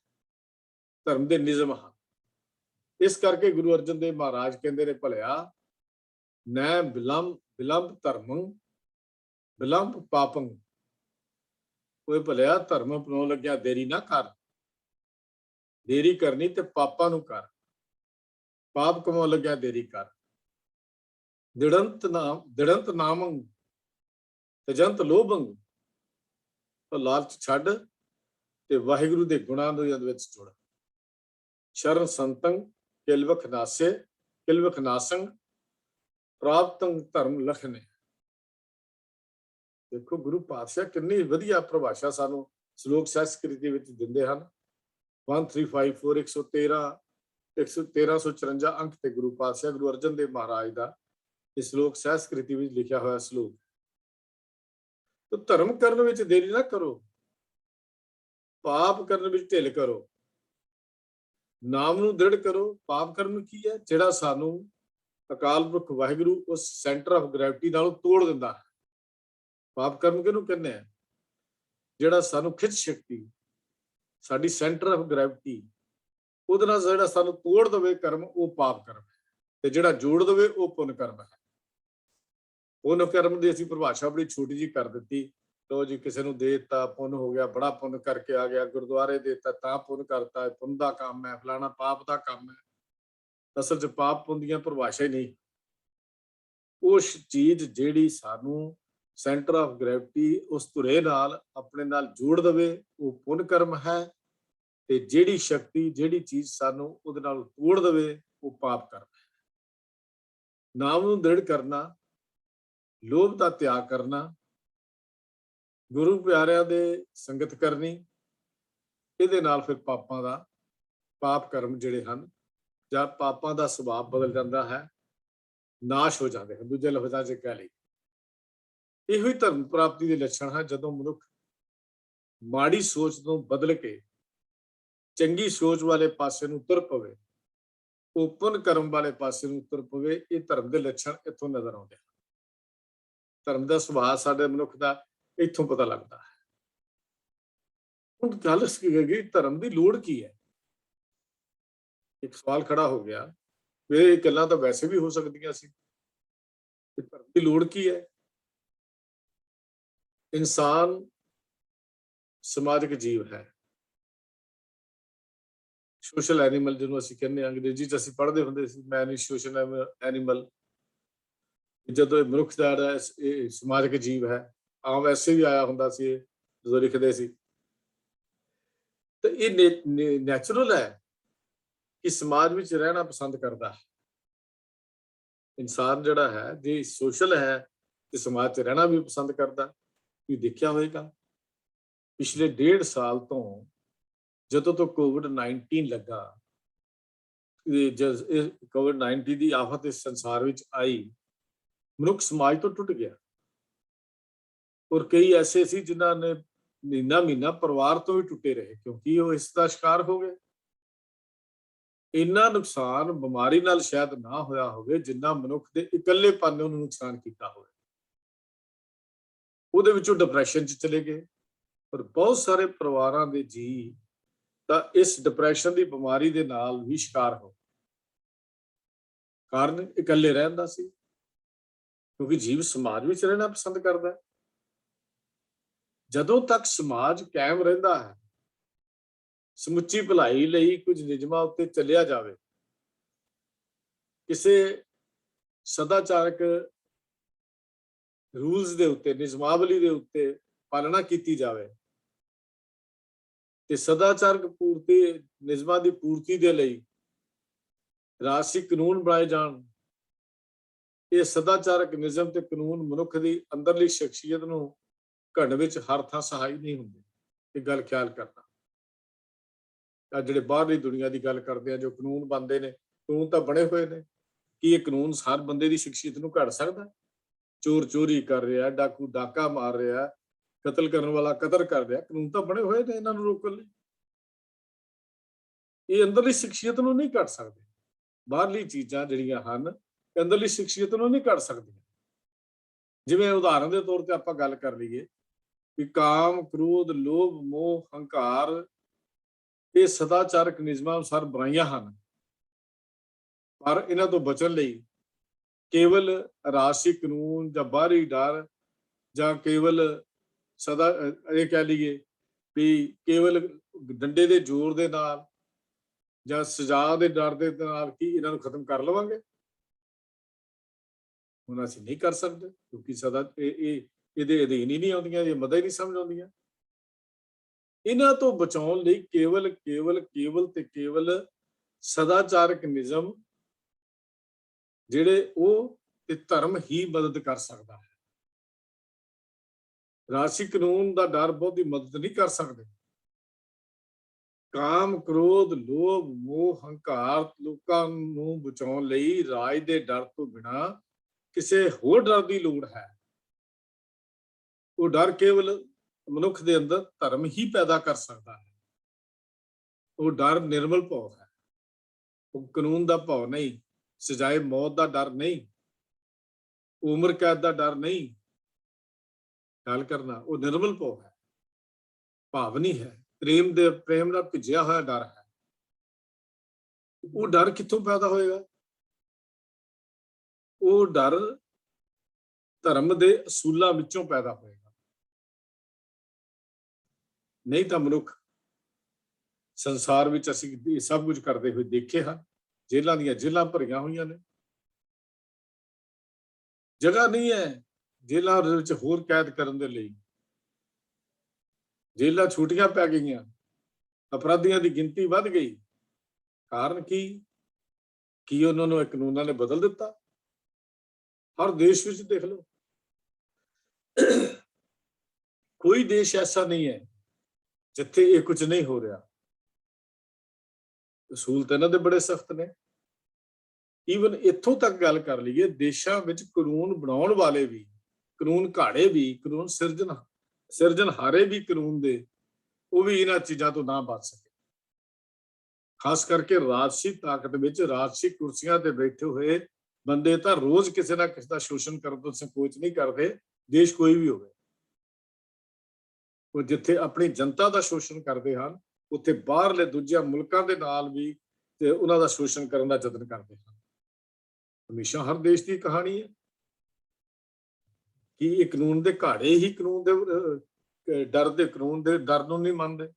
ਧਰਮ ਦੇ ਨਿਯਮ ਹਨ। ਇਸ ਕਰਕੇ ਗੁਰੂ ਅਰਜਨ ਦੇਵ ਮਹਾਰਾਜ ਕਹਿੰਦੇ ਨੇ, ਭਲਿਆ ਨੈ ਵਿਲੰਬ ਧਰਮੰ ਵਿਲੰਬ ਪਾਪੰ। ਕੋਈ ਭਲਿਆ ਧਰਮ ਅਪਣਾਉਣ ਲੱਗਿਆ ਦੇਰੀ ਨਾ ਕਰ, ਦੇਰੀ ਕਰਨੀ ਤੇ ਪਾਪਾਂ ਨੂੰ ਕਰ, ਪਾਪ ਕਮਾਉਣ ਲੱਗਿਆ ਦੇਰੀ ਕਰ। ਦਿੜੰਤ ਨਾਮੰ ਤਜੰਤ ਲੋਭੰ। ਲਾਲਚ ਛੱਡ ਤੇ ਵਾਹਿਗੁਰੂ ਦੇ ਗੁਣਾਂ ਦੇ ਵਿੱਚ ਜੁੜ। ਸ਼ਰਨ ਸੰਤੰ ਕਿਲਵਖ ਨਾਸੰ ਪ੍ਰਾਪਤੰ ਧਰਮ ਲਖਨੇ। ਦੇਖੋ ਗੁਰੂ ਪਾਤਸ਼ਾਹ ਕਿੰਨੀ ਵਧੀਆ ਪਰਿਭਾਸ਼ਾ ਸਾਨੂੰ ਸ਼ਲੋਕ ਸੰਸਕ੍ਰਿਤੀ ਵਿੱਚ ਦਿੰਦੇ ਹਨ। 1354 1354 ਅੰਕ ਤੇ ਗੁਰੂ ਪਾਤਸ਼ਾਹ ਗੁਰੂ ਅਰਜਨ ਦੇਵ ਮਹਾਰਾਜ ਦਾ ਇਸ ਸ਼ਲੋਕ ਸੰਸਕ੍ਰਿਤੀ ਵਿੱਚ ਲਿਖਿਆ ਹੋਇਆ ਸ਼ਲੋਕ। ਤਾਂ ਧਰਮ ਕਰਨ ਵਿੱਚ ਦੇਰੀ ਨਾ ਕਰੋ, ਪਾਪ ਕਰਨ ਵਿੱਚ ਢਿੱਲ ਕਰੋ, ਨਾਮ ਨੂੰ ਦ੍ਰਿੜ ਕਰੋ। ਪਾਪ ਕਰਮ ਕੀ ਹੈ? ਜਿਹੜਾ ਸਾਨੂੰ ਅਕਾਲ ਪੁਰਖ ਵਾਹਿਗੁਰੂ ਉਸ ਸੈਂਟਰ ਆਫ ਗ੍ਰੈਵਿਟੀ ਨਾਲੋਂ ਤੋੜ ਦਿੰਦਾ ਹੈ। ਪਾਪ ਕਰਮ ਕਿਹਨੂੰ ਕਹਿੰਦੇ ਆ? ਜਿਹੜਾ ਸਾਨੂੰ ਖਿੱਚ ਸ਼ਕਤੀ, ਸਾਡੀ ਸੈਂਟਰ ਆਫ ਗ੍ਰੈਵਿਟੀ, ਉਹਦੇ ਨਾਲ ਜਿਹੜਾ ਸਾਨੂੰ ਤੋੜ ਦੇਵੇ ਕਰਮ, ਉਹ ਪਾਪ ਕਰਮ ਹੈ। ਤੇ ਜਿਹੜਾ ਜੋੜ ਦੇਵੇ ਉਹ ਪੁੰਨ ਕਰਮ ਹੈ। ਪੁੰਨ ਕਰਮ ਦੀ ਅਸੀਂ ਪਰਿਭਾਸ਼ਾ ਬੜੀ ਛੋਟੀ ਜਿਹੀ ਕਰ ਦਿੱਤੀ। ਲੋ ਜੀ, ਕਿਸੇ ਨੂੰ ਦੇ ਦਿੱਤਾ ਪੁੰਨ ਹੋ ਗਿਆ, ਬੜਾ ਪੁੰਨ ਕਰਕੇ ਆ ਗਿਆ, ਗੁਰਦੁਆਰੇ ਦੇ ਦਿੱਤਾ ਤਾਂ ਪੁੰਨ ਕਰਤਾ, ਪੁੰਨ ਦਾ ਕੰਮ ਹੈ, ਫਲਾਣਾ ਪਾਪ ਦਾ ਕੰਮ ਹੈ। ਅਸਲ 'ਚ ਪਾਪ ਪੁੰਨ ਦੀਆਂ ਪਰਿਭਾਸ਼ਾ ਹੀ ਨਹੀਂ। ਉਸ ਚੀਜ਼ ਜਿਹੜੀ ਸਾਨੂੰ ਸੈਂਟਰ ਆਫ ਗ੍ਰੈਵਿਟੀ ਉਸ ਧੁਰੇ ਨਾਲ ਆਪਣੇ ਨਾਲ ਜੋੜ ਦੇਵੇ, ਉਹ ਪੁੰਨ ਕਰਮ ਹੈ। ਤੇ ਜਿਹੜੀ ਸ਼ਕਤੀ, ਜਿਹੜੀ ਚੀਜ਼ ਸਾਨੂੰ ਉਹਦੇ ਨਾਲ ਤੋੜ ਦੇਵੇ, ਉਹ ਪਾਪ ਕਰਮ ਹੈ। ਨਾਮ ਨੂੰ ਦ੍ਰਿੜ ਕਰਨਾ, ਲੋਭ ਦਾ ਤਿਆਗ ਕਰਨਾ, ਗੁਰੂ ਪਿਆਰਿਆਂ ਦੇ ਸੰਗਤ ਕਰਨੀ, ਇਹਦੇ ਨਾਲ ਫਿਰ ਪਾਪ ਕਰਮ ਜਿਹੜੇ ਹਨ, ਜਾਂ ਪਾਪਾਂ ਦਾ ਸੁਭਾਅ ਬਦਲ ਜਾਂਦਾ ਹੈ, ਨਾਸ਼ ਹੋ ਜਾਂਦੇ ਹਨ। ਦੂਜੇ ਲਫ਼ਜ਼ਾਂ 'ਚ ਕਹਿ ਲਈ, ਇਹੋ ਹੀ ਧਰਮ ਪ੍ਰਾਪਤੀ ਦੇ ਲੱਛਣ ਹੈ। ਜਦੋਂ ਮਨੁੱਖ ਮਾੜੀ ਸੋਚ ਤੋਂ ਬਦਲ ਕੇ ਚੰਗੀ ਸੋਚ ਵਾਲੇ ਪਾਸੇ ਨੂੰ ਤੁਰ ਪਵੇ, ਉਹ ਪੁੰਨ ਕਰਮ ਵਾਲੇ ਪਾਸੇ ਨੂੰ ਤੁਰ ਪਵੇ, ਇਹ ਧਰਮ ਦੇ ਲੱਛਣ ਇੱਥੋਂ ਨਜ਼ਰ ਆਉਂਦੇ ਹਨ। ਧਰਮ ਦਾ ਸੁਭਾਅ ਸਾਡੇ ਮਨੁੱਖ ਦਾ ਇੱਥੋਂ ਪਤਾ ਲੱਗਦਾ ਹੈ। ਹੁਣ ਗੱਲ ਕੀ ਹੈਗੀ, ਧਰਮ ਦੀ ਲੋੜ ਕੀ ਹੈ? ਇੱਕ ਸਵਾਲ ਖੜਾ ਹੋ ਗਿਆ। ਇਹ ਗੱਲਾਂ ਤਾਂ ਵੈਸੇ ਵੀ ਹੋ ਸਕਦੀਆਂ ਸੀ। ਧਰਮ ਦੀ ਲੋੜ ਕੀ ਹੈ? ਇਨਸਾਨ ਸਮਾਜਿਕ ਜੀਵ ਹੈ, ਸੋਸ਼ਲ ਐਨੀਮਲ ਜਿਹਨੂੰ ਅਸੀਂ ਕਹਿੰਦੇ ਹਾਂ। ਅੰਗਰੇਜ਼ੀ 'ਚ ਅਸੀਂ ਪੜ੍ਹਦੇ ਹੁੰਦੇ ਸੀ, ਮੈਨ ਇਜ਼ ਸੋਸ਼ਲ ਐਨੀਮਲ। ਜਦੋਂ ਇਹ ਮਨੁੱਖ ਦਾ ਇਹ ਸਮਾਜਿਕ ਜੀਵ ਹੈ, ਆਮ ਵੈਸੇ ਵੀ ਆਇਆ ਹੁੰਦਾ ਸੀ ਜਦੋਂ ਲਿਖਦੇ ਸੀ। ਤੇ ਇਹ ਨੈਚੁਰਲ ਹੈ ਕਿ ਸਮਾਜ ਵਿੱਚ ਰਹਿਣਾ ਪਸੰਦ ਕਰਦਾ ਹੈ। ਇਨਸਾਨ ਜਿਹੜਾ ਹੈ, ਜੇ ਸੋਸ਼ਲ ਹੈ ਤੇ ਸਮਾਜ 'ਚ ਰਹਿਣਾ ਵੀ ਪਸੰਦ ਕਰਦਾ। ਤੁਸੀਂ ਦੇਖਿਆ ਹੋਵੇਗਾ ਪਿਛਲੇ 1.5 ਸਾਲ ਤੋਂ ਜਦੋਂ ਤੋਂ COVID-19 ਲੱਗਾ, ਇਹ COVID-19 ਦੀ ਆਫਤ ਇਸ ਸੰਸਾਰ ਵਿੱਚ ਆਈ, ਮਨੁੱਖ ਸਮਾਜ ਤੋਂ ਟੁੱਟ ਗਿਆ। ਔਰ ਕਈ ਐਸੇ ਸੀ ਜਿਨ੍ਹਾਂ ਨੇ ਮਹੀਨਾ ਪਰਿਵਾਰ ਤੋਂ ਵੀ ਟੁੱਟੇ ਰਹੇ, ਕਿਉਂਕਿ ਉਹ ਇਸ ਦਾ ਸ਼ਿਕਾਰ ਹੋ ਗਏ। ਇੰਨਾ ਨੁਕਸਾਨ ਬਿਮਾਰੀ ਨਾਲ ਸ਼ਾਇਦ ਨਾ ਹੋਇਆ ਹੋਵੇ ਜਿੰਨਾ ਮਨੁੱਖ ਦੇ ਇਕੱਲੇਪਨ ਨੇ ਉਹਨੂੰ ਨੁਕਸਾਨ ਕੀਤਾ ਹੋਵੇ। ਉਹਦੇ ਵਿੱਚੋਂ ਡਿਪਰੈਸ਼ਨ 'ਚ ਚਲੇ ਗਏ। ਪਰ ਬਹੁਤ ਸਾਰੇ ਪਰਿਵਾਰਾਂ ਦੇ ਜੀ ਤਾਂ ਇਸ ਡਿਪਰੈਸ਼ਨ ਦੀ ਬਿਮਾਰੀ ਦੇ ਨਾਲ ਵੀ ਸ਼ਿਕਾਰ ਹੋ, ਕਾਰਨ ਇਕੱਲੇ ਰਹਿਣ ਦਾ ਸੀ, ਕਿਉਂਕਿ ਜੀਵ ਸਮਾਜ ਵਿੱਚ ਰਹਿਣਾ ਪਸੰਦ ਕਰਦਾ ਹੈ। ਜਦੋਂ ਤੱਕ ਸਮਾਜ ਕਾਇਮ ਰਹਿੰਦਾ ਹੈ, ਸਮੁੱਚੀ ਭਲਾਈ ਲਈ ਕੁਝ ਨਿਯਮਾਂ ਉੱਤੇ ਚੱਲਿਆ ਜਾਵੇ, ਕਿਸੇ ਸਦਾਚਾਰਕ ਰੂਲਸ ਦੇ ਉੱਤੇ, ਨਿਯਮਾਵਲੀ ਦੇ ਉੱਤੇ ਪਾਲਣਾ ਕੀਤੀ ਜਾਵੇ ਤੇ ਸਦਾਚਾਰਕ ਪੂਰਤੀ, ਨਿਯਮਾਂ ਦੀ ਪੂਰਤੀ ਦੇ ਲਈ ਰਾਜਸੀ ਕਾਨੂੰਨ ਬਣਾਏ ਜਾਣ। ਇਹ ਸਦਾਚਾਰਕ ਨਿਯਮ ਤੇ ਕਾਨੂੰਨ ਮਨੁੱਖ ਦੀ ਅੰਦਰਲੀ ਸ਼ਖਸੀਅਤ ਨੂੰ ਘੜਨ ਵਿੱਚ ਹਰ ਥਾਂ ਸਹਾਈ ਨਹੀਂ ਹੁੰਦੇ। ਇਹ ਗੱਲ ਖਿਆਲ ਕਰਨਾ। ਆ ਜਿਹੜੇ ਬਾਹਰਲੀ ਦੁਨੀਆ ਦੀ ਗੱਲ ਕਰਦੇ ਆ, ਜੋ ਕਾਨੂੰਨ ਬਣਦੇ ਨੇ, ਕਾਨੂੰਨ ਤਾਂ ਬਣੇ ਹੋਏ ਨੇ। ਕੀ ਇਹ ਕਾਨੂੰਨ ਹਰ ਬੰਦੇ ਦੀ ਸ਼ਖਸੀਅਤ ਨੂੰ ਘੜ ਸਕਦਾ? ਚੋਰ ਚੋਰੀ ਕਰ ਰਿਹਾ, ਡਾਕੂ ਡਾਕਾ ਮਾਰ ਰਿਹਾ, ਕਤਲ ਕਰਨ ਵਾਲਾ ਕਤਲ ਕਰ ਰਿਹਾ, ਕਾਨੂੰਨ ਤਾਂ ਬਣੇ ਹੋਏ ਨੇ ਇਹਨਾਂ ਨੂੰ ਰੋਕਣ ਲਈ। ਇਹ ਅੰਦਰਲੀ ਸ਼ਖਸੀਅਤ ਨੂੰ ਨਹੀਂ ਘੜ ਸਕਦੇ। ਬਾਹਰਲੀ ਚੀਜ਼ਾਂ ਜਿਹੜੀਆਂ ਹਨ, ਅੰਦਰਲੀ ਸ਼ਖਸੀਅਤ ਨੂੰ ਨਹੀਂ ਘੜ ਸਕਦੀਆਂ। ਜਿਵੇਂ ਉਦਾਹਰਨ ਦੇ ਤੌਰ ਤੇ ਆਪਾਂ ਗੱਲ ਕਰ ਲਈਏ ਕਿ ਕਾਮ, ਕ੍ਰੋਧ, ਲੋਭ, ਮੋਹ, ਹੰਕਾਰ ਇਹ ਸਦਾਚਾਰਕ ਨਿਯਮਾਂ ਅਨੁਸਾਰ ਬੁਰਾਈਆਂ ਹਨ, ਪਰ ਇਹਨਾਂ ਤੋਂ ਬਚਣ ਲਈ ਕੇਵਲ ਰਾਜਸੀ ਕਾਨੂੰਨ ਜਾਂ ਬਾਹਰੀ ਡਰ ਜਾਂ ਕੇਵਲ ਇਹ ਕਹਿ ਲਈਏ ਵੀ ਕੇਵਲ ਡੰਡੇ ਦੇ ਜ਼ੋਰ ਦੇ ਨਾਲ ਜਾਂ ਸਜ਼ਾ ਦੇ ਡਰ ਦੇ ਨਾਲ ਕੀ ਇਹਨਾਂ ਨੂੰ ਖਤਮ ਕਰ ਲਵਾਂਗੇ? ਹੁਣ ਅਸੀਂ ਨਹੀਂ ਕਰ ਸਕਦੇ, ਕਿਉਂਕਿ ਸਦਾ ਇਹਦੇ ਅਧੀਨ ਹੀ ਨਹੀਂ ਆਉਂਦੀਆਂ, ਇਹ ਮਦਾ ਹੀ ਨਹੀਂ ਸਮਝ ਆਉਂਦੀਆਂ। ਇਹਨਾਂ ਤੋਂ ਬਚਾਉਣ ਲਈ ਕੇਵਲ ਕੇਵਲ ਕੇਵਲ ਤੇ ਕੇਵਲ ਸਦਾਚਾਰਕ ਨਿਯਮ ਜਿਹੜੇ ਉਹ ਤੇ ਧਰਮ ਹੀ ਮਦਦ ਕਰ ਸਕਦਾ ਹੈ। ਰਾਜਸੀ ਕਾਨੂੰਨ ਦਾ ਡਰ ਬਹੁਤੀ ਮਦਦ ਨਹੀਂ ਕਰ ਸਕਦੇ। ਕਾਮ, ਕ੍ਰੋਧ, ਲੋਭ, ਮੋਹ, ਹੰਕਾਰ ਲੋਕਾਂ ਨੂੰ ਬਚਾਉਣ ਲਈ ਰਾਜ ਦੇ ਡਰ ਤੋਂ ਬਿਨਾਂ ਕਿਸੇ ਹੋਰ ਡਰ ਦੀ ਲੋੜ ਹੈ। ਉਹ ਡਰ ਕੇਵਲ ਮਨੁੱਖ ਦੇ ਅੰਦਰ ਧਰਮ ਹੀ ਪੈਦਾ ਕਰ ਸਕਦਾ ਹੈ। ਉਹ ਡਰ ਨਿਰਮਲ ਭਾਵ ਹੈ, ਉਹ ਕਾਨੂੰਨ ਦਾ ਭਾਵ ਨਹੀਂ, ਸਜ਼ਾਏ ਮੌਤ ਦਾ ਡਰ ਨਹੀਂ, ਉਮਰ ਕੈਦ ਦਾ ਡਰ ਨਹੀਂ। ਗੱਲ ਕਰਨਾ, ਉਹ ਨਿਰਮਲ ਭਾਵ ਹੈ, ਭਾਵਨੀ ਹੈ, ਪ੍ਰੇਮ ਨਾਲ ਭਿੱਜਿਆ ਹੋਇਆ ਡਰ ਹੈ। ਉਹ ਡਰ ਕਿੱਥੋਂ ਪੈਦਾ ਹੋਏਗਾ? ਉਹ ਡਰ ਧਰਮ ਦੇ ਅਸੂਲਾਂ ਵਿੱਚੋਂ ਪੈਦਾ ਹੋਏਗਾ। ਨਹੀਂ ਤਾਂ ਮਨੁੱਖ ਸੰਸਾਰ ਵਿੱਚ ਅਸੀਂ ਇਹ ਸਭ ਕੁਝ ਕਰਦੇ ਹੋਏ ਦੇਖੇ ਹਨ। ਜੇਲ੍ਹਾਂ ਦੀਆਂ ਜੇਲ੍ਹਾਂ ਭਰੀਆਂ ਹੋਈਆਂ ਨੇ, ਜਗ੍ਹਾ ਨਹੀਂ ਹੈ ਜੇਲ੍ਹਾਂ ਦੇ ਵਿੱਚ ਹੋਰ ਕੈਦ ਕਰਨ ਦੇ ਲਈ। ਜੇਲ੍ਹਾਂ ਛੋਟੀਆਂ ਪੈ ਗਈਆਂ, ਅਪਰਾਧੀਆਂ ਦੀ ਗਿਣਤੀ ਵੱਧ ਗਈ। ਕਾਰਨ ਕੀ ਉਹਨਾਂ ਨੂੰ ਕਾਨੂੰਨਾਂ ਨੇ ਬਦਲ ਦਿੱਤਾ? ਹਰ ਦੇਸ਼ ਵਿੱਚ ਦੇਖ ਲਓ, ਕੋਈ ਦੇਸ਼ ਐਸਾ ਨਹੀਂ ਹੈ ਜਿੱਥੇ ਇਹ ਕੁਝ ਨਹੀਂ ਹੋ ਰਿਹਾ। ਅਸੂਲ ਤਾਂ ਇਹਨਾਂ ਦੇ ਬੜੇ ਸਖਤ ਨੇ। ਈਵਨ ਇੱਥੋਂ ਤੱਕ ਗੱਲ ਕਰ ਲਈਏ, ਦੇਸ਼ਾਂ ਵਿੱਚ ਕਾਨੂੰਨ ਬਣਾਉਣ ਵਾਲੇ ਵੀ, ਕਾਨੂੰਨ ਘਾੜੇ ਵੀ, ਕਾਨੂੰਨ ਸਿਰਜਣਹਾਰੇ ਵੀ ਕਾਨੂੰਨ ਦੇ, ਉਹ ਵੀ ਇਹਨਾਂ ਚੀਜ਼ਾਂ ਤੋਂ ਨਾ ਬਚ ਸਕੇ। ਖਾਸ ਕਰਕੇ ਰਾਜਸੀ ਤਾਕਤ ਵਿੱਚ, ਰਾਜਸੀ ਕੁਰਸੀਆਂ ਤੇ ਬੈਠੇ ਹੋਏ ਬੰਦੇ ਤਾਂ ਰੋਜ਼ ਕਿਸੇ ਨਾ ਕਿਸੇ ਦਾ ਸ਼ੋਸ਼ਣ ਕਰਨ ਤੋਂ ਸੰਕੋਚ ਨਹੀਂ ਕਰਦੇ, ਦੇਸ਼ ਕੋਈ ਵੀ ਹੋਵੇ। ਉਹ ਜਿੱਥੇ ਆਪਣੀ ਜਨਤਾ ਦਾ ਸ਼ੋਸ਼ਣ ਕਰਦੇ ਹਨ, ਉੱਥੇ ਬਾਹਰਲੇ ਦੂਜਿਆਂ ਮੁਲਕਾਂ ਦੇ ਨਾਲ ਵੀ ਤੇ ਉਹਨਾਂ ਦਾ ਸ਼ੋਸ਼ਣ ਕਰਨ ਦਾ ਯਤਨ ਕਰਦੇ ਹਨ। ਹਮੇਸ਼ਾ ਹਰ ਦੇਸ਼ ਦੀ ਕਹਾਣੀ ਹੈ ਕਿ ਇਹ ਕਾਨੂੰਨ ਦੇ ਘਾੜੇ ਹੀ ਕਾਨੂੰਨ ਦੇ ਡਰ ਨੂੰ ਨਹੀਂ ਮੰਨਦੇ,